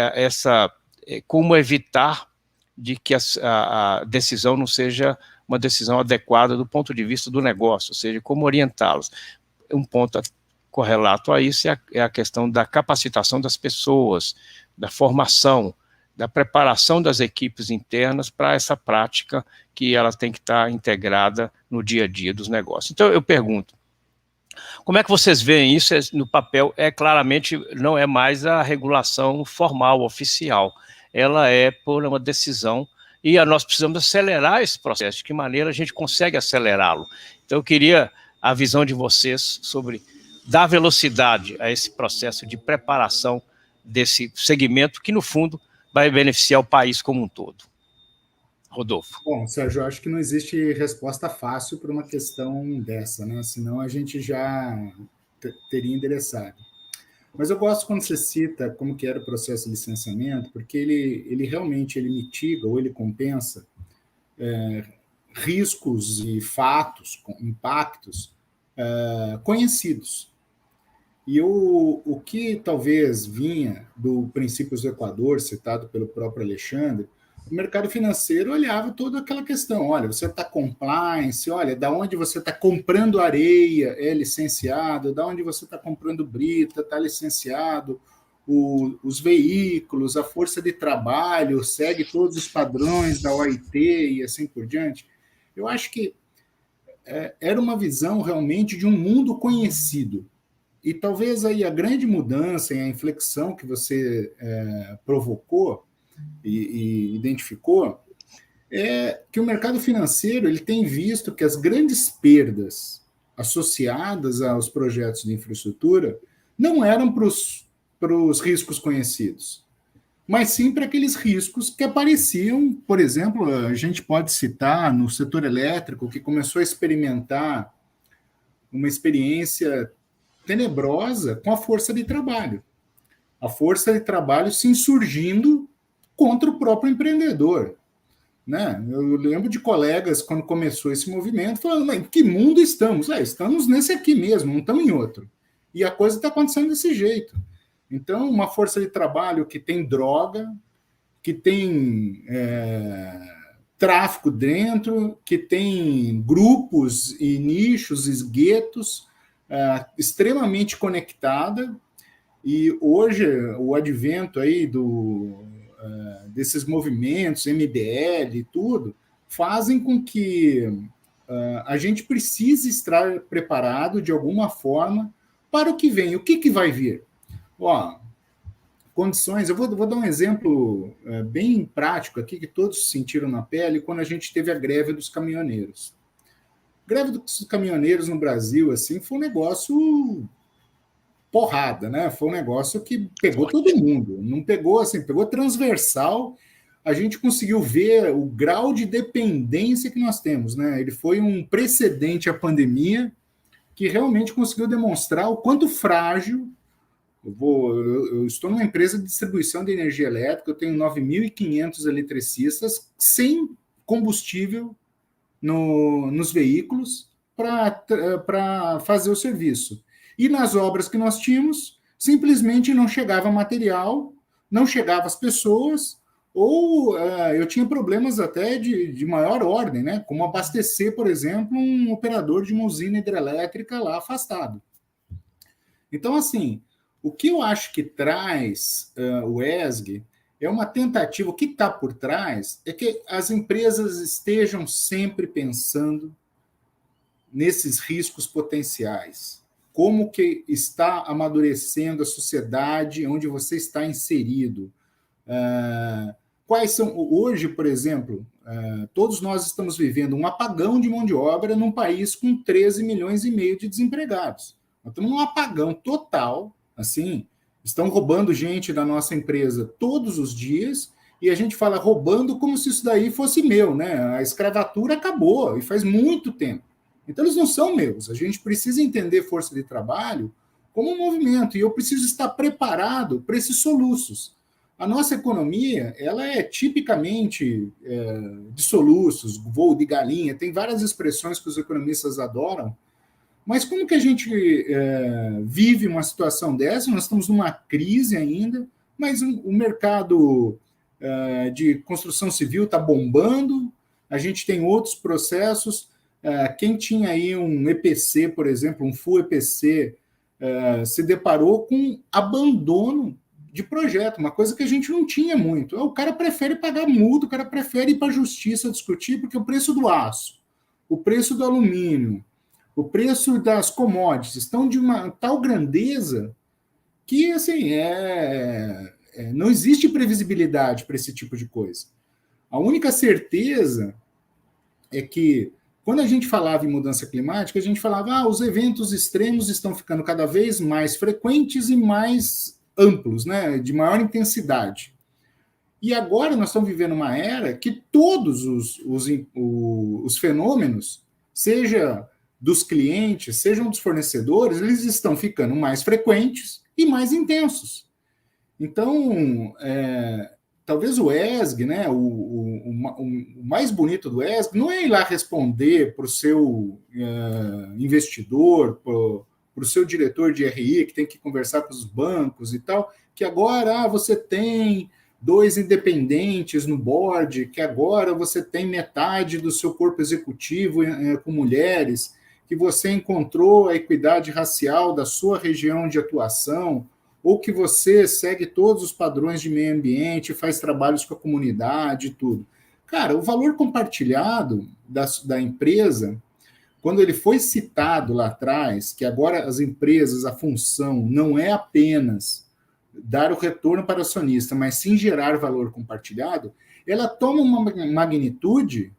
A: como evitar de que a decisão não seja uma decisão adequada do ponto de vista do negócio, ou seja, como orientá-los. Um ponto correlato a isso é a questão da capacitação das pessoas, da formação, da preparação das equipes internas para essa prática que ela tem que estar integrada no dia a dia dos negócios. Então, eu pergunto, como é que vocês veem isso no papel? Claramente, não é mais a regulação formal, oficial, ela é por uma decisão, e nós precisamos acelerar esse processo. De que maneira a gente consegue acelerá-lo? Então, eu queria a visão de vocês sobre dar velocidade a esse processo de preparação desse segmento que, no fundo, vai beneficiar o país como um todo. Rodolfo.
B: Bom, Sérgio, eu acho que não existe resposta fácil para uma questão dessa, né? Senão a gente já teria endereçado. Mas eu gosto quando você cita como que era o processo de licenciamento, porque ele realmente mitiga ou ele compensa riscos e fatos, impactos conhecidos. E o que talvez vinha do Princípios do Equador, citado pelo próprio Alexandre, o mercado financeiro olhava toda aquela questão, olha, você está compliance, olha, da onde você está comprando areia é licenciado, da onde você está comprando brita está licenciado, os veículos, a força de trabalho segue todos os padrões da OIT e assim por diante. Eu acho que era uma visão realmente de um mundo conhecido. E talvez aí a grande mudança e a inflexão que você provocou e identificou é que o mercado financeiro ele tem visto que as grandes perdas associadas aos projetos de infraestrutura não eram para os riscos conhecidos, mas sim para aqueles riscos que apareciam, por exemplo, a gente pode citar no setor elétrico, que começou a experimentar uma experiência tenebrosa com a força de trabalho. A força de trabalho se insurgindo contra o próprio empreendedor. Né? Eu lembro de colegas, quando começou esse movimento, falando, em que mundo estamos? Estamos nesse aqui mesmo, não estamos em outro. E a coisa está acontecendo desse jeito. Então, uma força de trabalho que tem droga, que tem tráfico dentro, que tem grupos e nichos, esguetos, extremamente conectada, e hoje o advento aí desses movimentos, MBL e tudo, fazem com que a gente precise estar preparado de alguma forma para o que vem. O que vai vir? Condições, eu vou dar um exemplo bem prático aqui, que todos sentiram na pele, quando a gente teve a greve dos caminhoneiros. Greve dos caminhoneiros no Brasil, assim, foi um negócio porrada, né? Foi um negócio que pegou todo mundo. Não pegou assim, pegou transversal. A gente conseguiu ver o grau de dependência que nós temos, né? Ele foi um precedente à pandemia que realmente conseguiu demonstrar o quanto frágil. Eu estou numa empresa de distribuição de energia elétrica, eu tenho 9.500 eletricistas sem combustível nos veículos para fazer o serviço. E nas obras que nós tínhamos, simplesmente não chegava material, não chegava as pessoas, ou eu tinha problemas até de maior ordem, né? Como abastecer, por exemplo, um operador de uma usina hidrelétrica lá afastado. Então, assim, o que eu acho que traz o ESG é uma tentativa, o que está por trás é que as empresas estejam sempre pensando nesses riscos potenciais. Como que está amadurecendo a sociedade onde você está inserido? Quais são, hoje, por exemplo, todos nós estamos vivendo um apagão de mão de obra num país com 13 milhões e meio de desempregados. Nós estamos num apagão total, assim, estão roubando gente da nossa empresa todos os dias, e a gente fala roubando como se isso daí fosse meu, né? A escravatura acabou, e faz muito tempo. Então, eles não são meus. A gente precisa entender força de trabalho como um movimento, e eu preciso estar preparado para esses soluços. A nossa economia, ela é tipicamente de soluços, voo de galinha, tem várias expressões que os economistas adoram, mas como que a gente vive uma situação dessa? Nós estamos numa crise ainda, mas o mercado de construção civil está bombando, a gente tem outros processos. Quem tinha aí um EPC, por exemplo, um full EPC, se deparou com abandono de projeto, uma coisa que a gente não tinha muito. O cara prefere pagar multa, o cara prefere ir para a justiça discutir, porque o preço do aço, o preço do alumínio, o preço das commodities estão de uma tal grandeza que, assim, não existe previsibilidade para esse tipo de coisa. A única certeza é que, quando a gente falava em mudança climática, a gente falava os eventos extremos estão ficando cada vez mais frequentes e mais amplos, né, de maior intensidade. E agora nós estamos vivendo uma era que todos os fenômenos, seja dos clientes, sejam dos fornecedores, eles estão ficando mais frequentes e mais intensos. Então, talvez o ESG, né, o mais bonito do ESG, não é ir lá responder para o seu investidor, para o seu diretor de RI, que tem que conversar com os bancos e tal, que agora você tem 2 independentes no board, que agora você tem metade do seu corpo executivo com mulheres, que você encontrou a equidade racial da sua região de atuação, ou que você segue todos os padrões de meio ambiente, faz trabalhos com a comunidade e tudo. Cara, o valor compartilhado da empresa, quando ele foi citado lá atrás, que agora as empresas, a função não é apenas dar o retorno para o acionista, mas sim gerar valor compartilhado, ela toma uma magnitude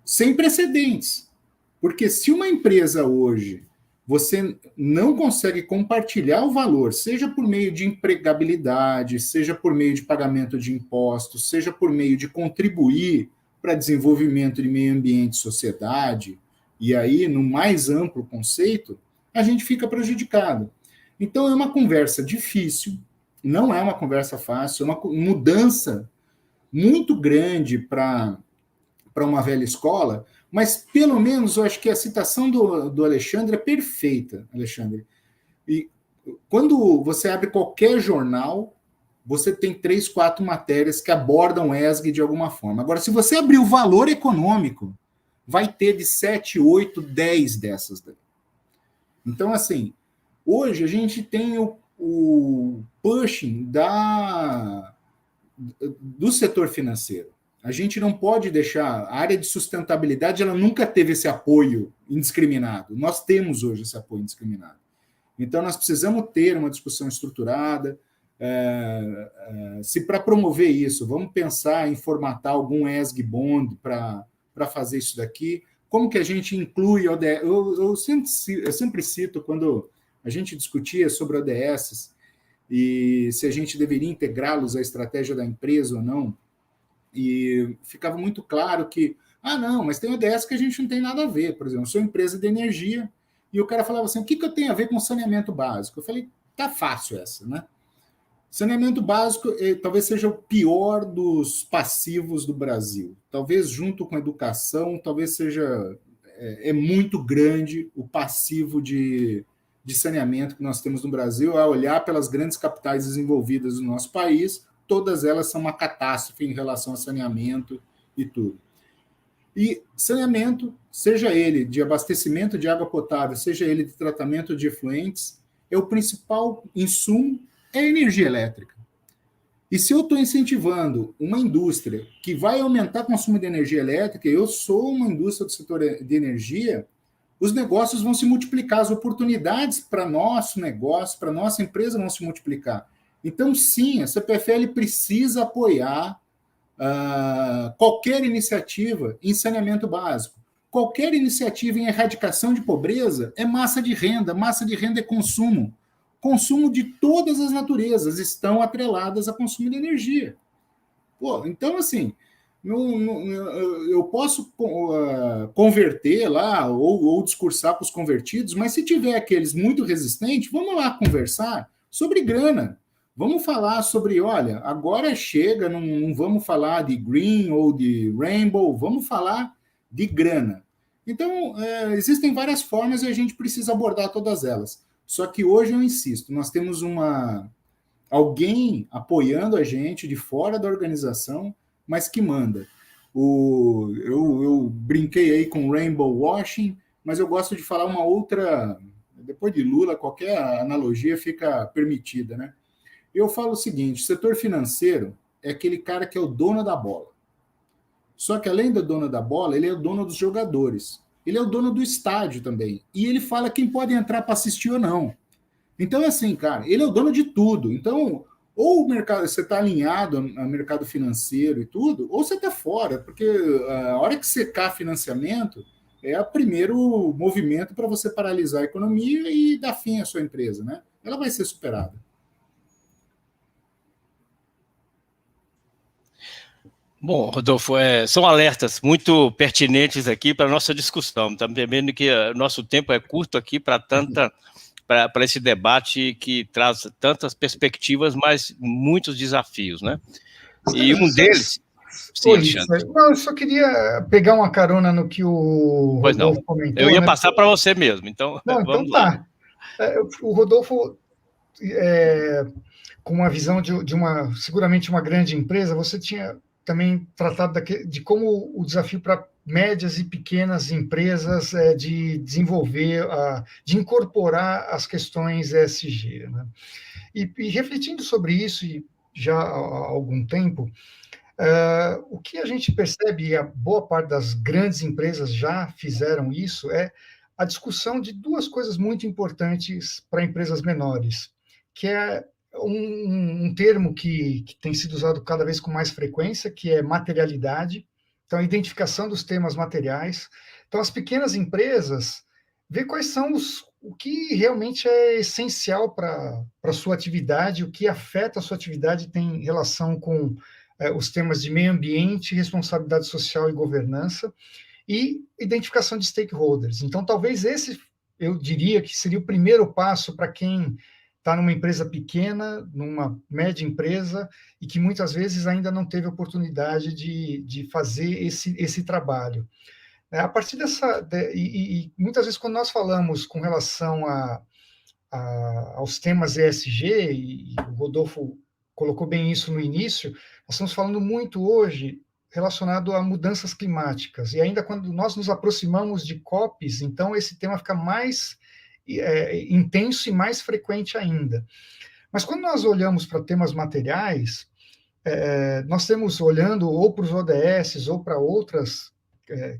B: sem precedentes. Porque se uma empresa hoje você não consegue compartilhar o valor, seja por meio de empregabilidade, seja por meio de pagamento de impostos, seja por meio de contribuir para desenvolvimento de meio ambiente e sociedade, e aí, no mais amplo conceito, a gente fica prejudicado. Então, é uma conversa difícil, não é uma conversa fácil, é uma mudança muito grande para uma velha escola, mas, pelo menos, eu acho que a citação do Alexandre é perfeita, Alexandre. E quando você abre qualquer jornal, você tem 3, 4 matérias que abordam ESG de alguma forma. Agora, se você abrir o valor econômico, vai ter de 7, 8, 10 dessas daí. Então, assim, hoje a gente tem o pushing do setor financeiro. A gente não pode deixar... A área de sustentabilidade, ela nunca teve esse apoio indiscriminado. Nós temos hoje esse apoio indiscriminado. Então, nós precisamos ter uma discussão estruturada. Se para promover isso, vamos pensar em formatar algum ESG Bond para fazer isso daqui. Como que a gente inclui ODS? Eu sempre cito, quando a gente discutia sobre ODS e se a gente deveria integrá-los à estratégia da empresa ou não, e ficava muito claro que, não, mas tem ODS que a gente não tem nada a ver. Por exemplo, eu sou empresa de energia, e o cara falava assim, o que eu tenho a ver com saneamento básico? Eu falei, tá fácil essa, né? Saneamento básico talvez seja o pior dos passivos do Brasil. Talvez junto com educação, talvez seja muito grande o passivo de saneamento que nós temos no Brasil, a olhar pelas grandes capitais desenvolvidas do nosso país, todas elas são uma catástrofe em relação a saneamento e tudo. E saneamento, seja ele de abastecimento de água potável, seja ele de tratamento de efluentes, o principal insumo é a energia elétrica. E se eu estou incentivando uma indústria que vai aumentar o consumo de energia elétrica, eu sou uma indústria do setor de energia, os negócios vão se multiplicar, as oportunidades para nosso negócio, para nossa empresa vão se multiplicar. Então, sim, a CPFL precisa apoiar qualquer iniciativa em saneamento básico. Qualquer iniciativa em erradicação de pobreza é massa de renda é consumo. Consumo de todas as naturezas estão atreladas a consumo de energia. Então, assim, Eu posso converter lá ou discursar para os convertidos, mas se tiver aqueles muito resistentes, vamos lá conversar sobre grana. Vamos falar sobre, olha, agora chega, não vamos falar de green ou de rainbow, vamos falar de grana. Então, existem várias formas e a gente precisa abordar todas elas. Só que hoje eu insisto, nós temos alguém apoiando a gente de fora da organização, mas que manda. Eu brinquei aí com rainbow washing, mas eu gosto de falar uma outra. Depois de Lula, qualquer analogia fica permitida, né? Eu falo o seguinte: o setor financeiro é aquele cara que é o dono da bola. Só que além do dono da bola, ele é o dono dos jogadores. Ele é o dono do estádio também. E ele fala quem pode entrar para assistir ou não. Então é assim, cara, ele é o dono de tudo. Então, ou o mercado, você está alinhado ao mercado financeiro e tudo, ou você está fora, porque a hora que secar financiamento é o primeiro movimento para você paralisar a economia e dar fim à sua empresa, né? Ela vai ser superada.
A: Bom, Rodolfo, são alertas muito pertinentes aqui para a nossa discussão. Estamos vendo que nosso tempo é curto aqui para esse debate que traz tantas perspectivas, mas muitos desafios, né? E um deles...
C: Sim, Alexandre. Não, eu só queria pegar uma carona no que o Rodolfo comentou.
A: Eu ia passar para você mesmo, então
C: não,
A: vamos
C: então
A: lá.
C: O Rodolfo, com uma visão de seguramente uma grande empresa, você tinha também tratado de como o desafio para médias e pequenas empresas de desenvolver, de incorporar as questões ESG, né? E refletindo sobre isso, e já há algum tempo, o que a gente percebe, e a boa parte das grandes empresas já fizeram isso, é a discussão de duas coisas muito importantes para empresas menores, que é um termo que tem sido usado cada vez com mais frequência, que é materialidade. Então, a identificação dos temas materiais. Então, as pequenas empresas ver quais são o que realmente é essencial para a sua atividade, o que afeta a sua atividade tem relação com os temas de meio ambiente, responsabilidade social e governança, e identificação de stakeholders. Então, talvez esse, eu diria que seria o primeiro passo para quem está numa empresa pequena, numa média empresa, e que muitas vezes ainda não teve oportunidade de fazer esse trabalho. A partir e muitas vezes quando nós falamos com relação aos temas ESG, e o Rodolfo colocou bem isso no início, nós estamos falando muito hoje relacionado a mudanças climáticas, e ainda quando nós nos aproximamos de COPs, então esse tema fica mais intenso e mais frequente ainda. Mas quando nós olhamos para temas materiais, nós temos olhando ou para os ODS ou para outras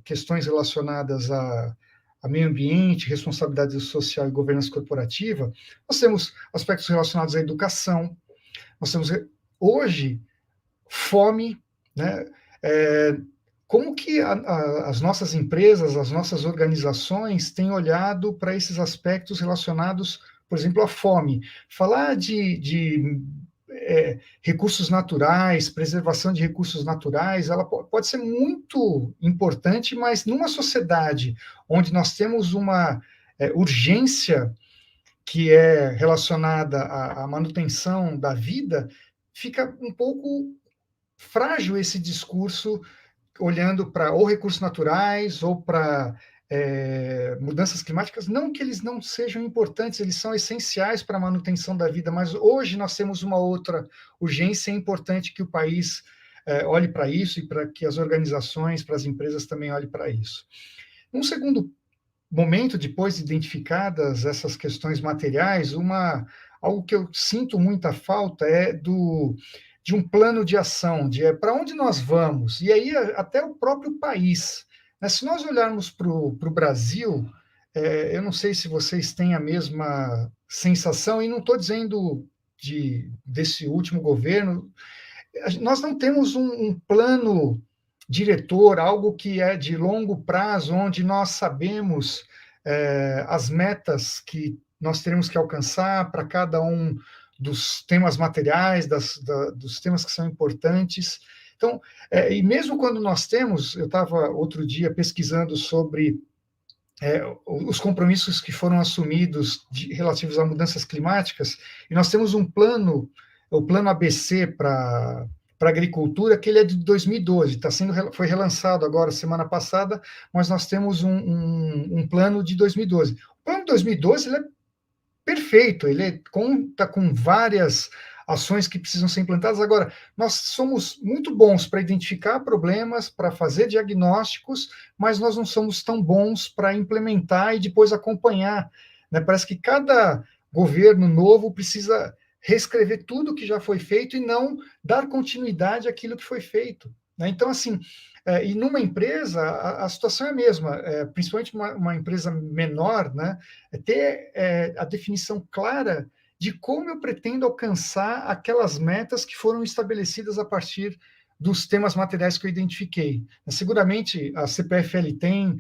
C: questões relacionadas a meio ambiente, responsabilidade social e governança corporativa, nós temos aspectos relacionados à educação, nós temos hoje fome, né? Como que as nossas empresas, as nossas organizações têm olhado para esses aspectos relacionados, por exemplo, à fome? Falar de recursos naturais, preservação de recursos naturais, ela pode ser muito importante, mas numa sociedade onde nós temos uma urgência que é relacionada à manutenção da vida, fica um pouco frágil esse discurso olhando para ou recursos naturais ou para mudanças climáticas, não que eles não sejam importantes, eles são essenciais para a manutenção da vida, mas hoje nós temos uma outra urgência, é importante que o país olhe para isso e para que as organizações, para as empresas também olhem para isso. Um segundo momento, depois de identificadas essas questões materiais, algo que eu sinto muita falta é de um plano de ação, para onde nós vamos, e aí até o próprio país. Se nós olharmos para o Brasil, eu não sei se vocês têm a mesma sensação, e não estou dizendo desse último governo, nós não temos um plano diretor, algo que é de longo prazo, onde nós sabemos as metas que nós teremos que alcançar para cada um dos temas materiais, dos temas que são importantes. Então, e mesmo quando nós temos, eu estava outro dia pesquisando sobre os compromissos que foram assumidos relativos a mudanças climáticas, e nós temos um plano, o plano ABC para a agricultura, que ele é de 2012, foi relançado agora, semana passada, mas nós temos um plano de 2012. O plano de 2012 ele é perfeito, ele conta com várias ações que precisam ser implantadas. Agora, nós somos muito bons para identificar problemas, para fazer diagnósticos, mas nós não somos tão bons para implementar e depois acompanhar, né? Parece que cada governo novo precisa reescrever tudo que já foi feito e não dar continuidade àquilo que foi feito, né? Então, assim, e numa empresa, a situação é a mesma, principalmente uma empresa menor, né? Ter a definição clara de como eu pretendo alcançar aquelas metas que foram estabelecidas a partir dos temas materiais que eu identifiquei. Seguramente a CPFL tem,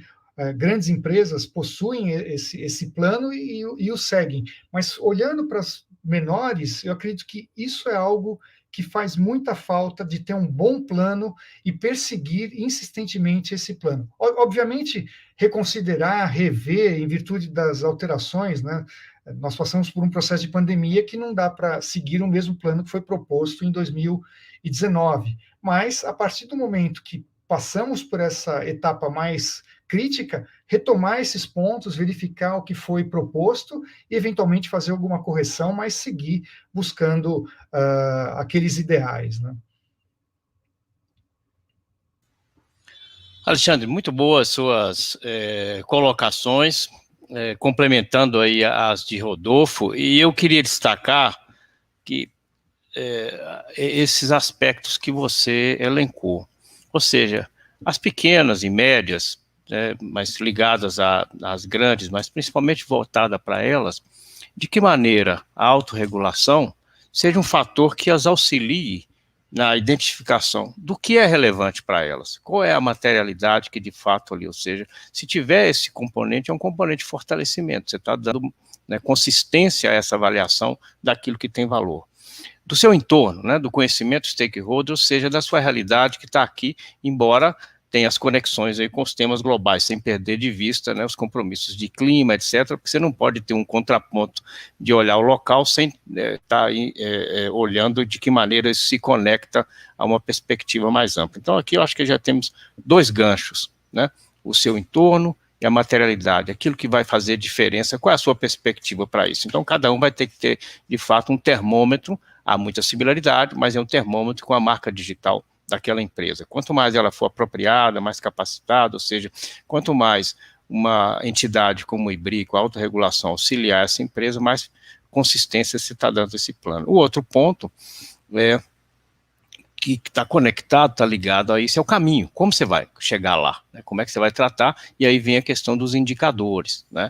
C: grandes empresas possuem esse plano e o seguem, mas olhando para as menores, eu acredito que isso é algo que faz muita falta, de ter um bom plano e perseguir insistentemente esse plano. Obviamente, reconsiderar, rever, em virtude das alterações, né? Nós passamos por um processo de pandemia que não dá para seguir o mesmo plano que foi proposto em 2019. Mas, a partir do momento que passamos por essa etapa mais crítica, retomar esses pontos, verificar o que foi proposto e, eventualmente, fazer alguma correção, mas seguir buscando aqueles ideais, né?
A: Alexandre, muito boas suas colocações, complementando aí as de Rodolfo, e eu queria destacar que esses aspectos que você elencou, ou seja, as pequenas e médias, mas ligadas às grandes, mas principalmente voltada para elas, de que maneira a autorregulação seja um fator que as auxilie na identificação do que é relevante para elas, qual é a materialidade que de fato ali, ou seja, se tiver esse componente, é um componente de fortalecimento, você está dando, né, consistência a essa avaliação daquilo que tem valor. Do seu entorno, né, do conhecimento stakeholder, ou seja, da sua realidade que está aqui, embora tenha as conexões aí com os temas globais, sem perder de vista, né, os compromissos de clima, etc., porque você não pode ter um contraponto de olhar o local sem estar olhando de que maneira isso se conecta a uma perspectiva mais ampla. Então, aqui eu acho que já temos dois ganchos, né, o seu entorno e a materialidade, aquilo que vai fazer diferença, qual é a sua perspectiva para isso. Então, cada um vai ter que ter, de fato, um termômetro, há muita similaridade, mas é um termômetro com a marca digital daquela empresa. Quanto mais ela for apropriada, mais capacitada, ou seja, quanto mais uma entidade como o IBRI, com a autorregulação, auxiliar essa empresa, mais consistência se está dando esse plano. O outro ponto que está conectado, está ligado a isso, é o caminho, como você vai chegar lá, né? Como é que você vai tratar, e aí vem a questão dos indicadores, né?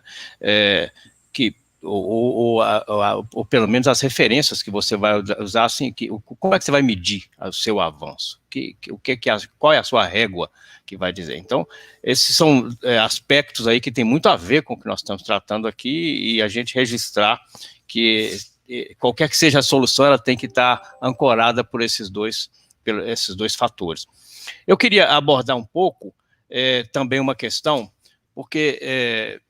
A: Ou pelo menos as referências que você vai usar, assim, como é que você vai medir o seu avanço? Qual é a sua régua que vai dizer? Então, esses são aspectos aí que tem muito a ver com o que nós estamos tratando aqui, e a gente registrar que qualquer que seja a solução, ela tem que estar ancorada por esses dois fatores. Eu queria abordar um pouco também uma questão, porque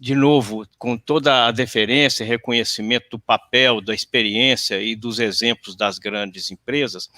A: de novo, com toda a deferência e reconhecimento do papel, da experiência e dos exemplos das grandes empresas,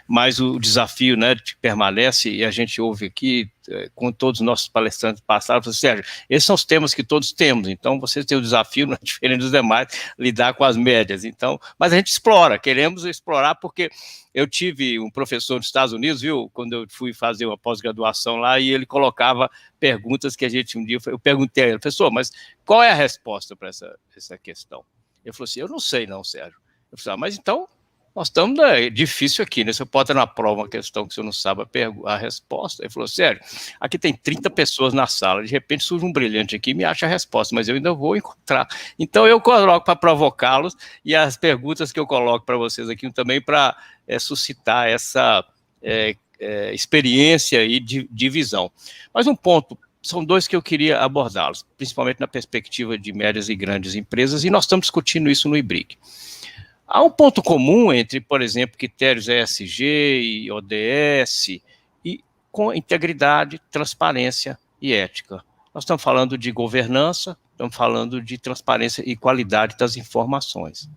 A: mas o desafio, né, permanece, e a gente ouve aqui, com todos os nossos palestrantes passados, Sérgio, esses são os temas que todos temos, então vocês têm o desafio, não é diferente dos demais, lidar com as médias, então, mas a gente explora, queremos explorar, porque eu tive um professor nos Estados Unidos, viu, quando eu fui fazer uma pós-graduação lá, e ele colocava perguntas que a gente um dia, eu perguntei a ele, professor, mas qual é a resposta para essa questão? Ele falou assim, eu não sei não, Sérgio. Eu falei, mas então, nós estamos difícil aqui, né? Você pode ter na prova uma questão que você não sabe a resposta. Ele falou, Sérgio, aqui tem 30 pessoas na sala, de repente surge um brilhante aqui e me acha a resposta, mas eu ainda vou encontrar. Então eu coloco para provocá-los, e as perguntas que eu coloco para vocês aqui também para suscitar essa experiência e de visão. Mas um ponto, são dois que eu queria abordá-los, principalmente na perspectiva de médias e grandes empresas, e nós estamos discutindo isso no IBRIC. Há um ponto comum entre, por exemplo, critérios ESG e ODS, e com integridade, transparência e ética. Nós estamos falando de governança, estamos falando de transparência e qualidade das informações.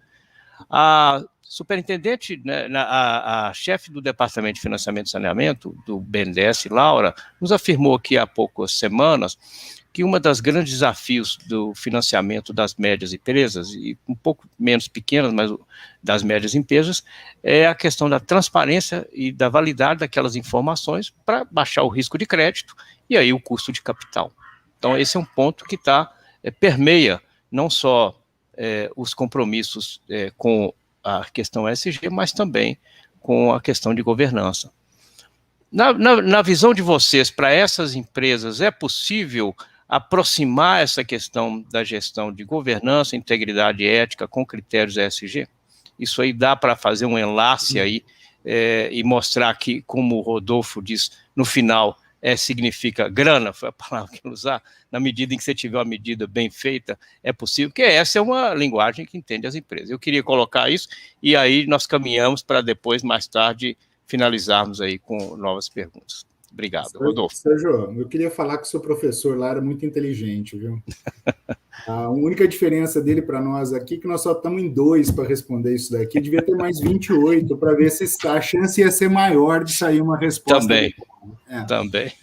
A: A superintendente, né, a chefe do Departamento de Financiamento e Saneamento, do BNDES, Laura, nos afirmou aqui há poucas semanas que um dos grandes desafios do financiamento das médias empresas, e um pouco menos pequenas, mas das médias empresas, é a questão da transparência e da validade daquelas informações para baixar o risco de crédito e aí o custo de capital. Então, esse é um ponto que permeia não só os compromissos com a questão ESG, mas também com a questão de governança. Na visão de vocês, para essas empresas, é possível aproximar essa questão da gestão de governança, integridade ética com critérios ESG? Isso aí dá para fazer um enlace aí e mostrar que, como o Rodolfo diz, no final, significa grana, foi a palavra que ele usar, na medida em que você tiver uma medida bem feita, é possível, porque essa é uma linguagem que entende as empresas. Eu queria colocar isso, e aí nós caminhamos para depois, mais tarde, finalizarmos aí com novas perguntas. Obrigado, Rodolfo.
B: Sérgio, eu queria falar que o seu professor lá era muito inteligente, viu? A única diferença dele para nós aqui é que nós só estamos em 2 para responder isso daqui. Devia ter mais 28 para ver se a chance ia ser maior de sair uma resposta.
A: Também. Também.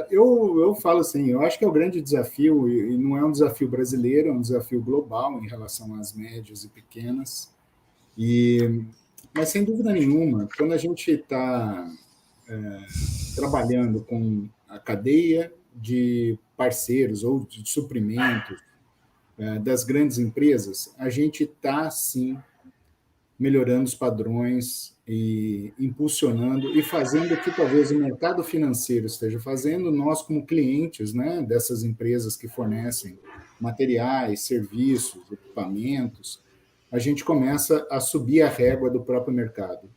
B: Eu falo assim, eu acho que é o grande desafio, e não é um desafio brasileiro, é um desafio global em relação às médias e pequenas. Mas, sem dúvida nenhuma, quando a gente está trabalhando com a cadeia de parceiros ou de suprimentos das grandes empresas, a gente está, sim, melhorando os padrões e impulsionando e fazendo o que talvez o mercado financeiro esteja fazendo, nós como clientes, né, dessas empresas que fornecem materiais, serviços, equipamentos, a gente começa a subir a régua do próprio mercado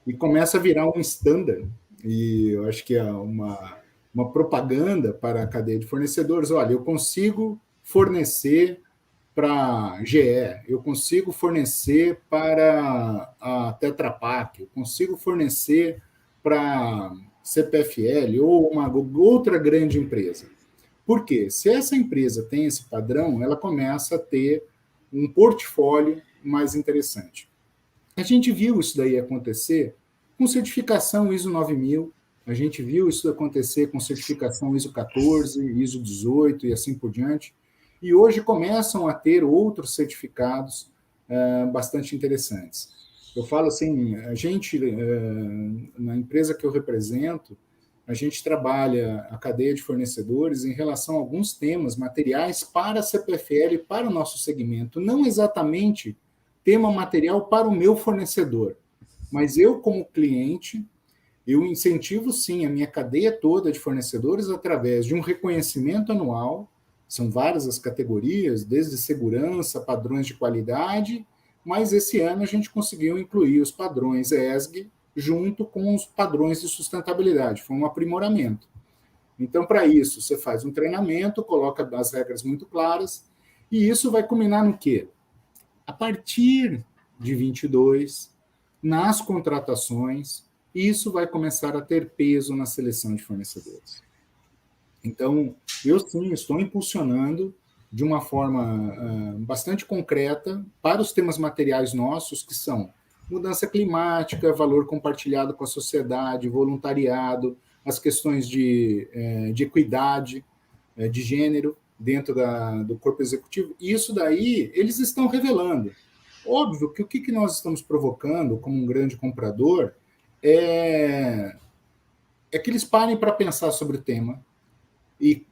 B: e começa a virar um standard. E eu acho que é uma propaganda para a cadeia de fornecedores. Olha, eu consigo fornecer para GE, eu consigo fornecer para a Tetra Pak, eu consigo fornecer para CPFL ou uma outra grande empresa. Por quê? Se essa empresa tem esse padrão, ela começa a ter um portfólio mais interessante. A gente viu isso daí acontecer com certificação ISO 9000, a gente viu isso acontecer com certificação ISO 14, ISO 18 e assim por diante, e hoje começam a ter outros certificados bastante interessantes. Eu falo assim, a gente, na empresa que eu represento, a gente trabalha a cadeia de fornecedores em relação a alguns temas materiais para a CPFL e para o nosso segmento, não exatamente tema material para o meu fornecedor, mas eu, como cliente, eu incentivo, sim, a minha cadeia toda de fornecedores através de um reconhecimento anual, são várias as categorias, desde segurança, padrões de qualidade, mas esse ano a gente conseguiu incluir os padrões ESG junto com os padrões de sustentabilidade, foi um aprimoramento. Então, para isso, você faz um treinamento, coloca as regras muito claras, e isso vai culminar no quê? A partir de 22, nas contratações, isso vai começar a ter peso na seleção de fornecedores. Então, eu sim estou impulsionando de uma forma bastante concreta para os temas materiais nossos, que são mudança climática, valor compartilhado com a sociedade, voluntariado, as questões de equidade, de gênero dentro do corpo executivo. E isso daí, eles estão revelando. Óbvio que o que nós estamos provocando como um grande comprador é que eles parem para pensar sobre o tema e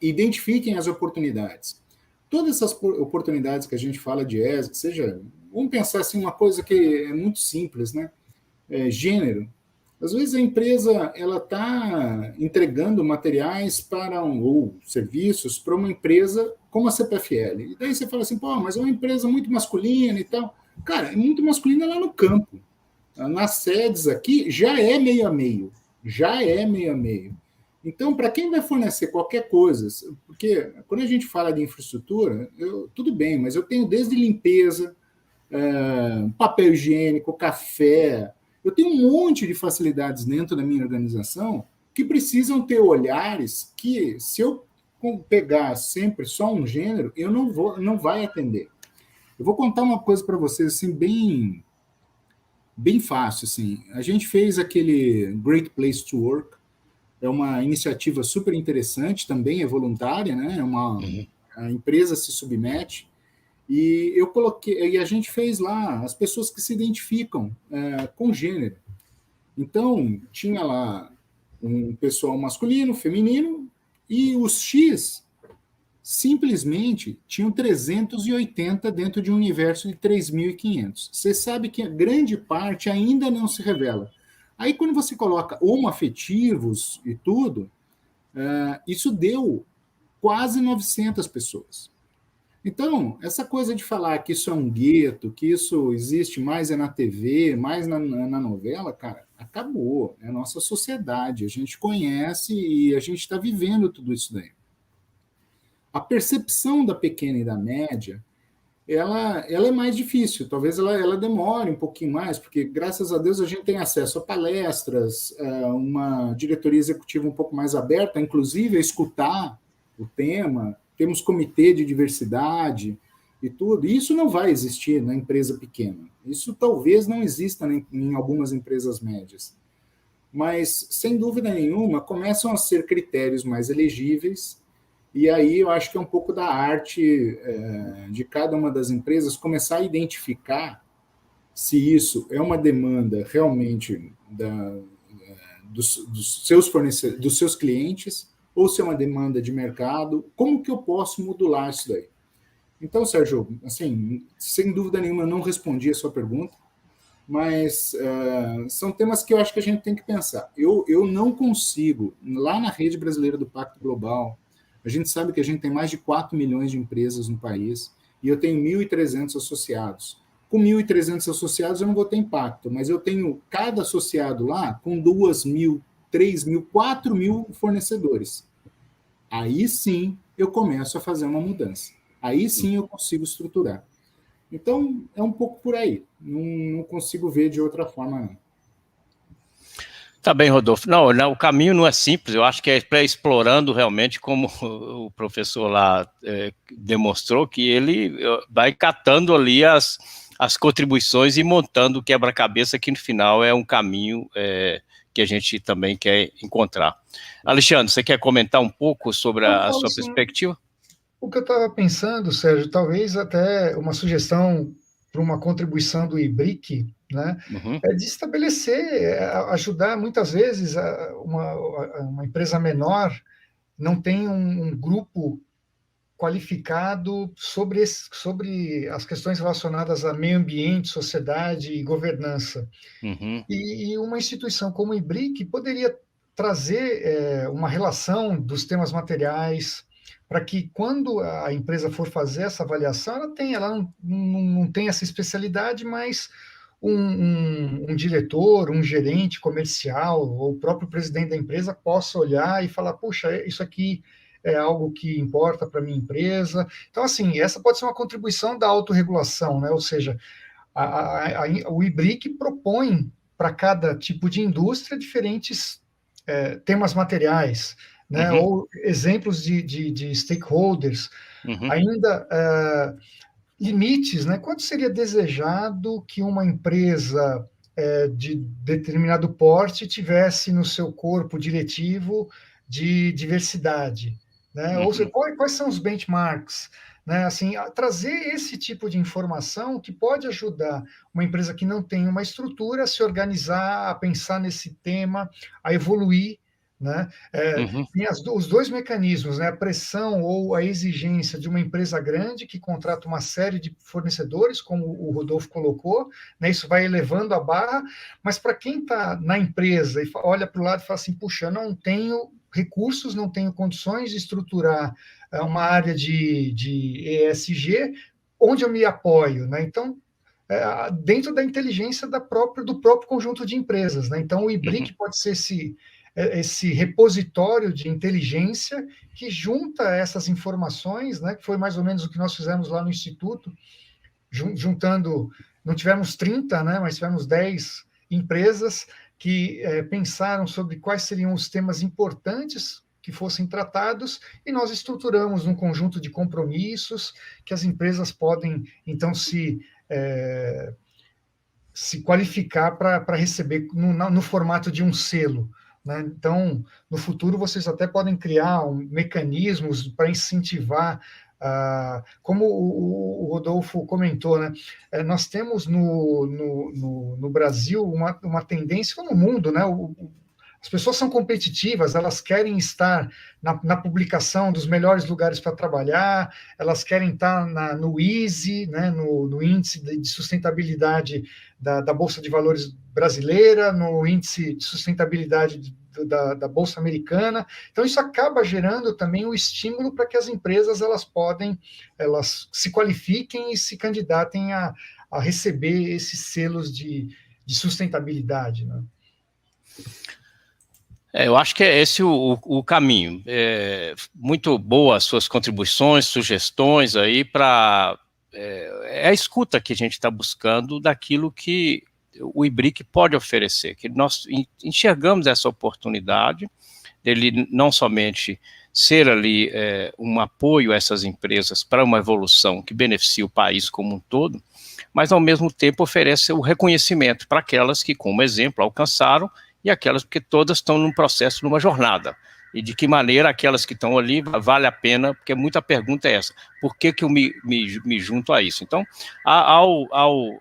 B: identifiquem as oportunidades. Todas essas oportunidades que a gente fala de ESG, seja, vamos pensar assim, uma coisa que é muito simples, né? Gênero. Às vezes a empresa ela está entregando materiais ou serviços para uma empresa como a CPFL. E daí você fala assim, pô, mas é uma empresa muito masculina e tal. Cara, é muito masculina lá no campo. Nas sedes aqui já é meio a meio. Já é meio a meio. Então, para quem vai fornecer qualquer coisa, porque quando a gente fala de infraestrutura, tudo bem, mas eu tenho desde limpeza, papel higiênico, café. Eu tenho um monte de facilidades dentro da minha organização que precisam ter olhares que, se eu pegar sempre só um gênero, eu não vai atender. Eu vou contar uma coisa para vocês assim, bem fácil. Assim. A gente fez aquele Great Place to Work, é uma iniciativa super interessante, também é voluntária, né? A empresa se submete, e eu coloquei, e a gente fez lá as pessoas que se identificam com gênero. Então, tinha lá um pessoal masculino, feminino, e os X simplesmente tinham 380 dentro de um universo de 3.500. Você sabe que a grande parte ainda não se revela. Aí, quando você coloca homoafetivos e tudo, isso deu quase 900 pessoas. Então, essa coisa de falar que isso é um gueto, que isso existe mais na TV, mais na novela, cara, acabou. É a nossa sociedade, a gente conhece e a gente está vivendo tudo isso daí. A percepção da pequena e da média, ela é mais difícil, talvez ela demore um pouquinho mais, porque graças a Deus a gente tem acesso a palestras, uma diretoria executiva um pouco mais aberta, inclusive a escutar o tema, temos comitê de diversidade e tudo, e isso não vai existir na empresa pequena, isso talvez não exista em algumas empresas médias, mas sem dúvida nenhuma começam a ser critérios mais elegíveis. E aí eu acho que é um pouco da arte de cada uma das empresas começar a identificar se isso é uma demanda realmente dos seus fornecedores, dos seus clientes, ou se é uma demanda de mercado. Como que eu posso modular isso daí? Então, Sérgio, assim, sem dúvida nenhuma eu não respondi a sua pergunta, mas são temas que eu acho que a gente tem que pensar. Eu não consigo, lá na rede brasileira do Pacto Global, a gente sabe que a gente tem mais de 4 milhões de empresas no país e eu tenho 1.300 associados. Com 1.300 associados eu não vou ter impacto, mas eu tenho cada associado lá com 2.000, 3.000, 4.000 fornecedores. Aí sim eu começo a fazer uma mudança. Aí sim eu consigo estruturar. Então é um pouco por aí. Não consigo ver de outra forma, não.
A: Tá bem, Rodolfo. Não, o caminho não é simples, eu acho que é explorando realmente, como o professor lá demonstrou, que ele vai catando ali as contribuições e montando o quebra-cabeça, que no final é um caminho que a gente também quer encontrar. Alexandre, você quer comentar um pouco sobre a sua perspectiva?
C: O que eu estava pensando, Sérgio, talvez até uma sugestão para uma contribuição do IBRIC, né, é de estabelecer, ajudar, muitas vezes, uma empresa menor não tem um grupo qualificado sobre as questões relacionadas a meio ambiente, sociedade e governança. E uma instituição como o IBRIC poderia trazer uma relação dos temas materiais, para que quando a empresa for fazer essa avaliação, ela não tem essa especialidade, mas um diretor, um gerente comercial, ou o próprio presidente da empresa possa olhar e falar, puxa, isso aqui é algo que importa para a minha empresa. Então, assim, essa pode ser uma contribuição da autorregulação, né? Ou seja, o IBRIC propõe para cada tipo de indústria diferentes temas materiais, né? Ou exemplos de stakeholders, ainda limites, né? Quanto seria desejado que uma empresa de determinado porte tivesse no seu corpo diretivo de diversidade, né? Ou seja, quais são os benchmarks, né? Assim, trazer esse tipo de informação que pode ajudar uma empresa que não tem uma estrutura a se organizar, a pensar nesse tema, a evoluir, né? Tem os dois mecanismos, né? A pressão ou a exigência de uma empresa grande que contrata uma série de fornecedores, como o Rodolfo colocou, né? Isso vai elevando a barra, mas para quem está na empresa e olha para o lado e fala assim, puxa, eu não tenho recursos, não tenho condições de estruturar uma área de ESG, onde eu me apoio, né? Então, dentro da inteligência do próprio conjunto de empresas, né? Então, o IBRIC pode ser esse repositório de inteligência que junta essas informações, né, que foi mais ou menos o que nós fizemos lá no Instituto, juntando, não tivemos 30, né, mas tivemos 10 empresas que pensaram sobre quais seriam os temas importantes que fossem tratados, e nós estruturamos um conjunto de compromissos que as empresas podem, então, se qualificar para receber no formato de um selo. Né? Então, no futuro, vocês até podem criar mecanismos para incentivar, como o Rodolfo comentou, né? Nós temos no Brasil uma tendência, no mundo, né? As pessoas são competitivas, elas querem estar na publicação dos melhores lugares para trabalhar, elas querem estar no ISE, né, no índice de sustentabilidade da Bolsa de Valores brasileira, no índice de sustentabilidade da Bolsa Americana. Então, isso acaba gerando também o estímulo para que as empresas elas se qualifiquem e se candidatem a receber esses selos de sustentabilidade, né?
A: Eu acho que é esse o caminho. Muito boas suas contribuições, sugestões aí para... É a escuta que a gente está buscando daquilo que o IBRIC pode oferecer, que nós enxergamos essa oportunidade dele não somente ser ali um apoio a essas empresas para uma evolução que beneficie o país como um todo, mas ao mesmo tempo oferece o reconhecimento para aquelas que, como exemplo, alcançaram, e aquelas porque todas estão num processo, numa jornada, e de que maneira aquelas que estão ali vale a pena, porque muita pergunta é essa, por que eu me junto a isso? Então, ao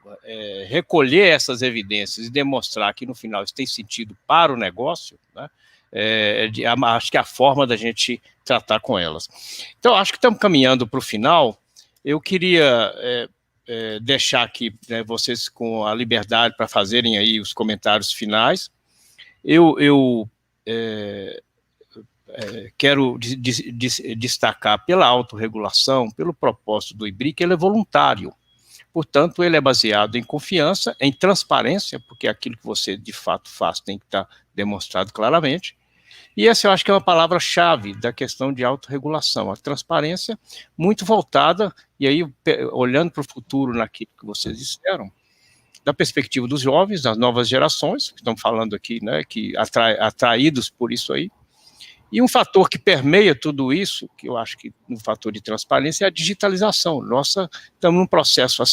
A: recolher essas evidências e demonstrar que no final isso tem sentido para o negócio, né, acho que é a forma da gente tratar com elas. Então, acho que estamos caminhando para o final. Eu queria deixar aqui, né, vocês com a liberdade para fazerem aí os comentários finais. Eu quero destacar pela autorregulação, pelo propósito do IBRIC, ele é voluntário. Portanto, ele é baseado em confiança, em transparência, porque aquilo que você de fato faz tem que estar demonstrado claramente. E essa eu acho que é uma palavra-chave da questão de autorregulação, a transparência muito voltada, e aí olhando para o futuro naquilo que vocês disseram, da perspectiva dos jovens, das novas gerações, que estão falando aqui, né, que atraídos por isso aí. E um fator que permeia tudo isso, que eu acho que um fator de transparência, é a digitalização. Estamos num processo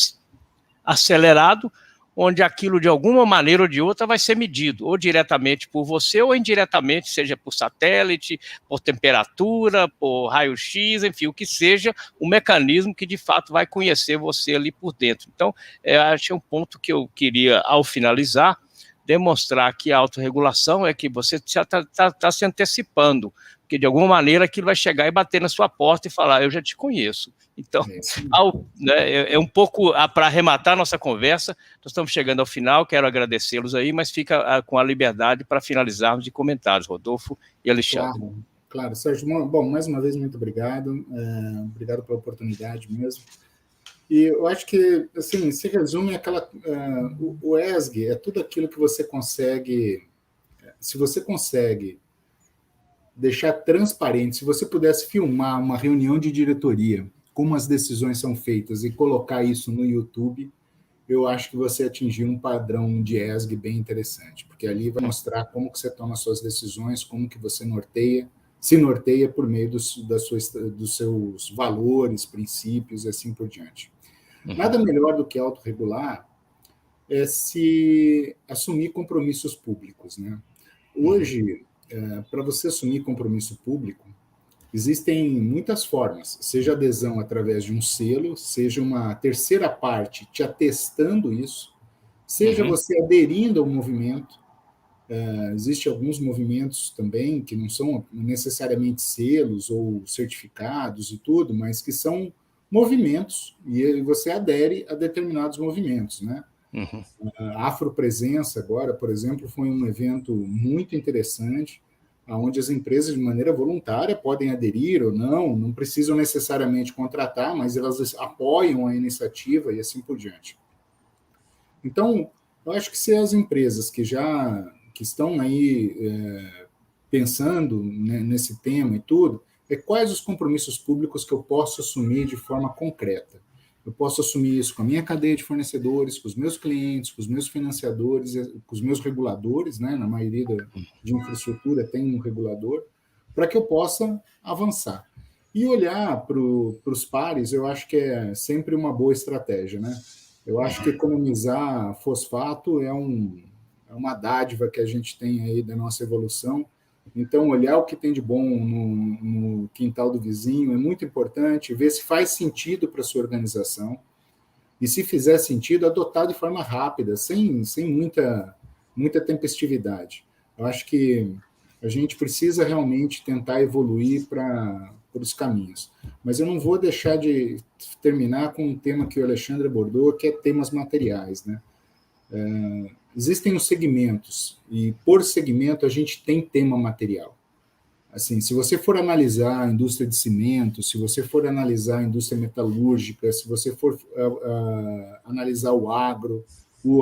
A: acelerado, onde aquilo de alguma maneira ou de outra vai ser medido, ou diretamente por você, ou indiretamente, seja por satélite, por temperatura, por raio-x, enfim, o que seja, o mecanismo que de fato vai conhecer você ali por dentro. Então, acho que é um ponto que eu queria, ao finalizar, demonstrar que a autorregulação é que você já está se antecipando, porque de alguma maneira aquilo vai chegar e bater na sua porta e falar, eu já te conheço. Então, é um pouco para arrematar nossa conversa, nós estamos chegando ao final, quero agradecê-los aí, mas fica com a liberdade para finalizarmos de comentários, Rodolfo e Alexandre.
B: Claro, Sérgio, bom, mais uma vez, muito obrigado, obrigado pela oportunidade mesmo. E eu acho que, assim, se resume o ESG é tudo aquilo que você consegue, se você consegue deixar transparente, se você pudesse filmar uma reunião de diretoria, como as decisões são feitas, e colocar isso no YouTube, eu acho que você atingiu um padrão de ESG bem interessante, porque ali vai mostrar como que você toma suas decisões, como que você se norteia por meio dos seus valores, princípios e assim por diante. Nada melhor do que autorregular é se assumir compromissos públicos, né? Hoje, para você assumir compromisso público, existem muitas formas, seja adesão através de um selo, seja uma terceira parte te atestando isso, seja você aderindo ao movimento. Existem alguns movimentos também que não são necessariamente selos ou certificados e tudo, mas que são movimentos, e você adere a determinados movimentos, né? A Afropresença agora, por exemplo, foi um evento muito interessante, onde as empresas, de maneira voluntária, podem aderir ou não precisam necessariamente contratar, mas elas apoiam a iniciativa e assim por diante. Então, eu acho que se as empresas que estão aí pensando, né, nesse tema e tudo, quais os compromissos públicos que eu posso assumir de forma concreta. eu posso assumir isso com a minha cadeia de fornecedores, com os meus clientes, com os meus financiadores, com os meus reguladores, né? Na maioria de infraestrutura tem um regulador, para que eu possa avançar. E olhar para os pares, eu acho que é sempre uma boa estratégia, né? Eu acho que economizar fosfato é uma dádiva que a gente tem aí da nossa evolução. Então, olhar o que tem de bom no quintal do vizinho é muito importante, ver se faz sentido para a sua organização, e se fizer sentido, adotar de forma rápida, sem muita tempestividade. Eu acho que a gente precisa realmente tentar evoluir para os caminhos. Mas eu não vou deixar de terminar com um tema que o Alexandre abordou, que é temas materiais, né? Existem os segmentos, e por segmento a gente tem tema material. Assim, se você for analisar a indústria de cimento, se você for analisar a indústria metalúrgica, se você for analisar o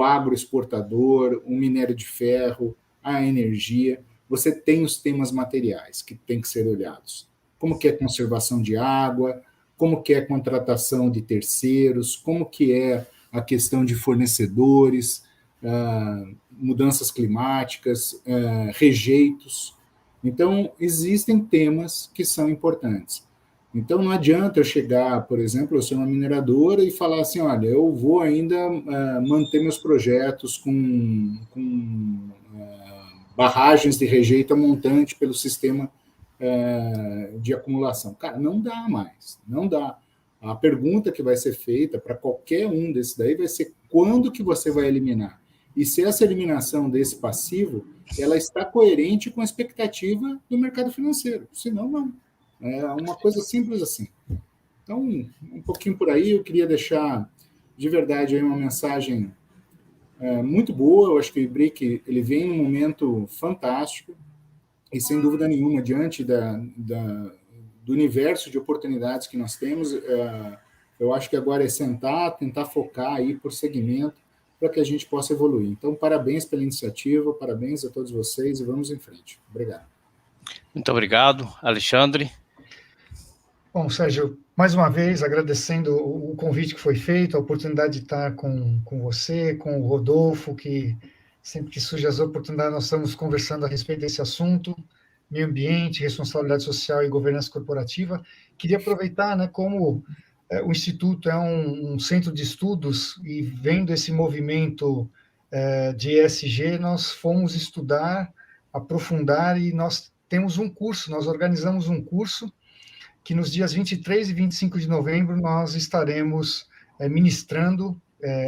B: agroexportador, o minério de ferro, a energia, você tem os temas materiais que têm que ser olhados. Como que é conservação de água, como que é contratação de terceiros, como que é a questão de fornecedores, mudanças climáticas, rejeitos. Então, existem temas que são importantes. Então, não adianta eu chegar, por exemplo, eu sou uma mineradora e falar assim, olha, eu vou ainda manter meus projetos com barragens de rejeito a montante pelo sistema de acumulação. Cara, não dá mais, não dá. A pergunta que vai ser feita para qualquer um desses daí vai ser quando que você vai eliminar? E se essa eliminação desse passivo, ela está coerente com a expectativa do mercado financeiro. Senão, não. É uma coisa simples assim. Então, um pouquinho por aí, eu queria deixar de verdade aí uma mensagem muito boa. Eu acho que o IBRIC ele vem num momento fantástico e, sem dúvida nenhuma, diante do universo de oportunidades que nós temos, eu acho que agora é sentar, tentar focar aí por segmento, para que a gente possa evoluir. Então, parabéns pela iniciativa, parabéns a todos vocês e vamos em frente. Obrigado.
A: Muito obrigado, Alexandre.
C: Bom, Sérgio, mais uma vez agradecendo o convite que foi feito, a oportunidade de estar com você, com o Rodolfo, que sempre que surgem as oportunidades nós estamos conversando a respeito desse assunto, meio ambiente, responsabilidade social e governança corporativa. Queria aproveitar, né, como o Instituto é um centro de estudos e vendo esse movimento de ESG, nós fomos estudar, aprofundar e nós temos um curso, nós organizamos um curso que nos dias 23 e 25 de novembro nós estaremos ministrando,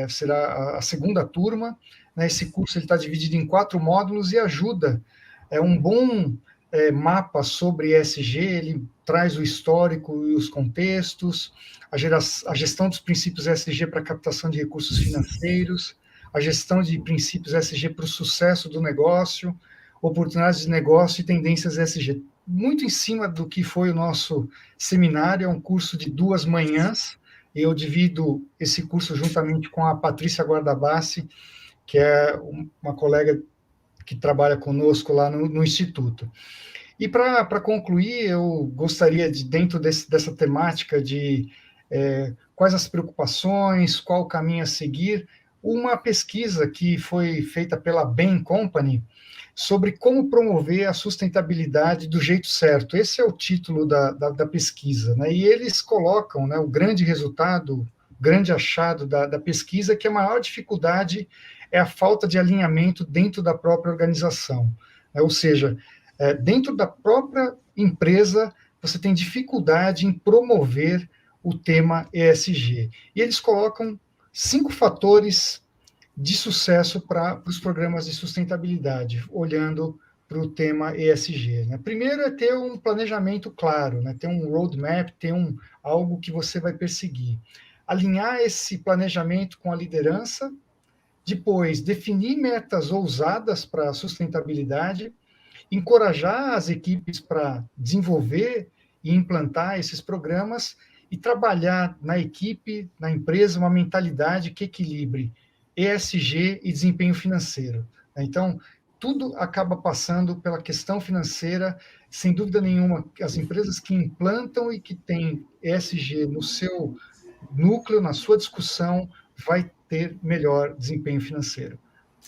C: será a segunda turma, né? Esse curso está dividido em 4 módulos e ajuda, um bom mapa sobre ESG, ele traz o histórico e os contextos, a gestão dos princípios ESG para a captação de recursos financeiros, a gestão de princípios ESG para o sucesso do negócio, oportunidades de negócio e tendências ESG. Muito em cima do que foi o nosso seminário, é um curso de 2 manhãs, eu divido esse curso juntamente com a Patrícia Guardabassi, que é uma colega que trabalha conosco lá no Instituto. E para concluir, eu gostaria de, dentro dessa temática de quais as preocupações, qual o caminho a seguir, uma pesquisa que foi feita pela Bain Company sobre como promover a sustentabilidade do jeito certo. Esse é o título da pesquisa, né? E eles colocam, né, o grande resultado, o grande achado da pesquisa, que a maior dificuldade é a falta de alinhamento dentro da própria organização. Ou seja, dentro da própria empresa, você tem dificuldade em promover o tema ESG. E eles colocam 5 fatores de sucesso para os programas de sustentabilidade, olhando para o tema ESG. Né? Primeiro é ter um planejamento claro, né? Ter um roadmap, ter algo que você vai perseguir. Alinhar esse planejamento com a liderança, depois definir metas ousadas para a sustentabilidade, encorajar as equipes para desenvolver e implantar esses programas e trabalhar na equipe, na empresa, uma mentalidade que equilibre ESG e desempenho financeiro. Então, tudo acaba passando pela questão financeira, sem dúvida nenhuma, as empresas que implantam e que têm ESG no seu núcleo, na sua discussão, vai ter melhor desempenho financeiro.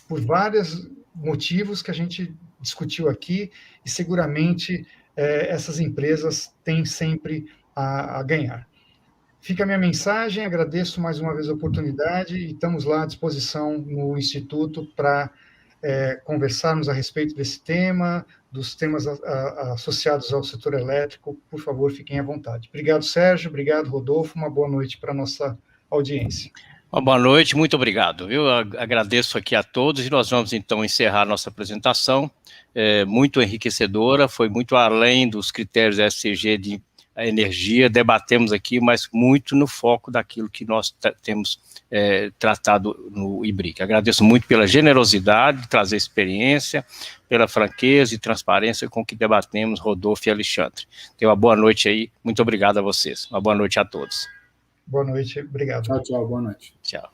C: Por vários motivos que a gente discutiu aqui, e seguramente essas empresas têm sempre a ganhar. Fica a minha mensagem, agradeço mais uma vez a oportunidade e estamos lá à disposição no Instituto para conversarmos a respeito desse tema, dos temas associados ao setor elétrico. Por favor, fiquem à vontade. Obrigado, Sérgio, obrigado, Rodolfo, uma boa noite para a nossa audiência.
A: Uma boa noite, muito obrigado, viu? Agradeço aqui a todos e nós vamos então encerrar nossa apresentação, muito enriquecedora, foi muito além dos critérios ESG de energia, debatemos aqui, mas muito no foco daquilo que nós temos tratado no IBRIC. Agradeço muito pela generosidade de trazer experiência, pela franqueza e transparência com que debatemos, Rodolfo e Alexandre. Tenha uma boa noite aí, muito obrigado a vocês, uma boa noite a todos.
C: Boa noite, obrigado.
B: Tchau, tchau, boa noite.
A: Tchau.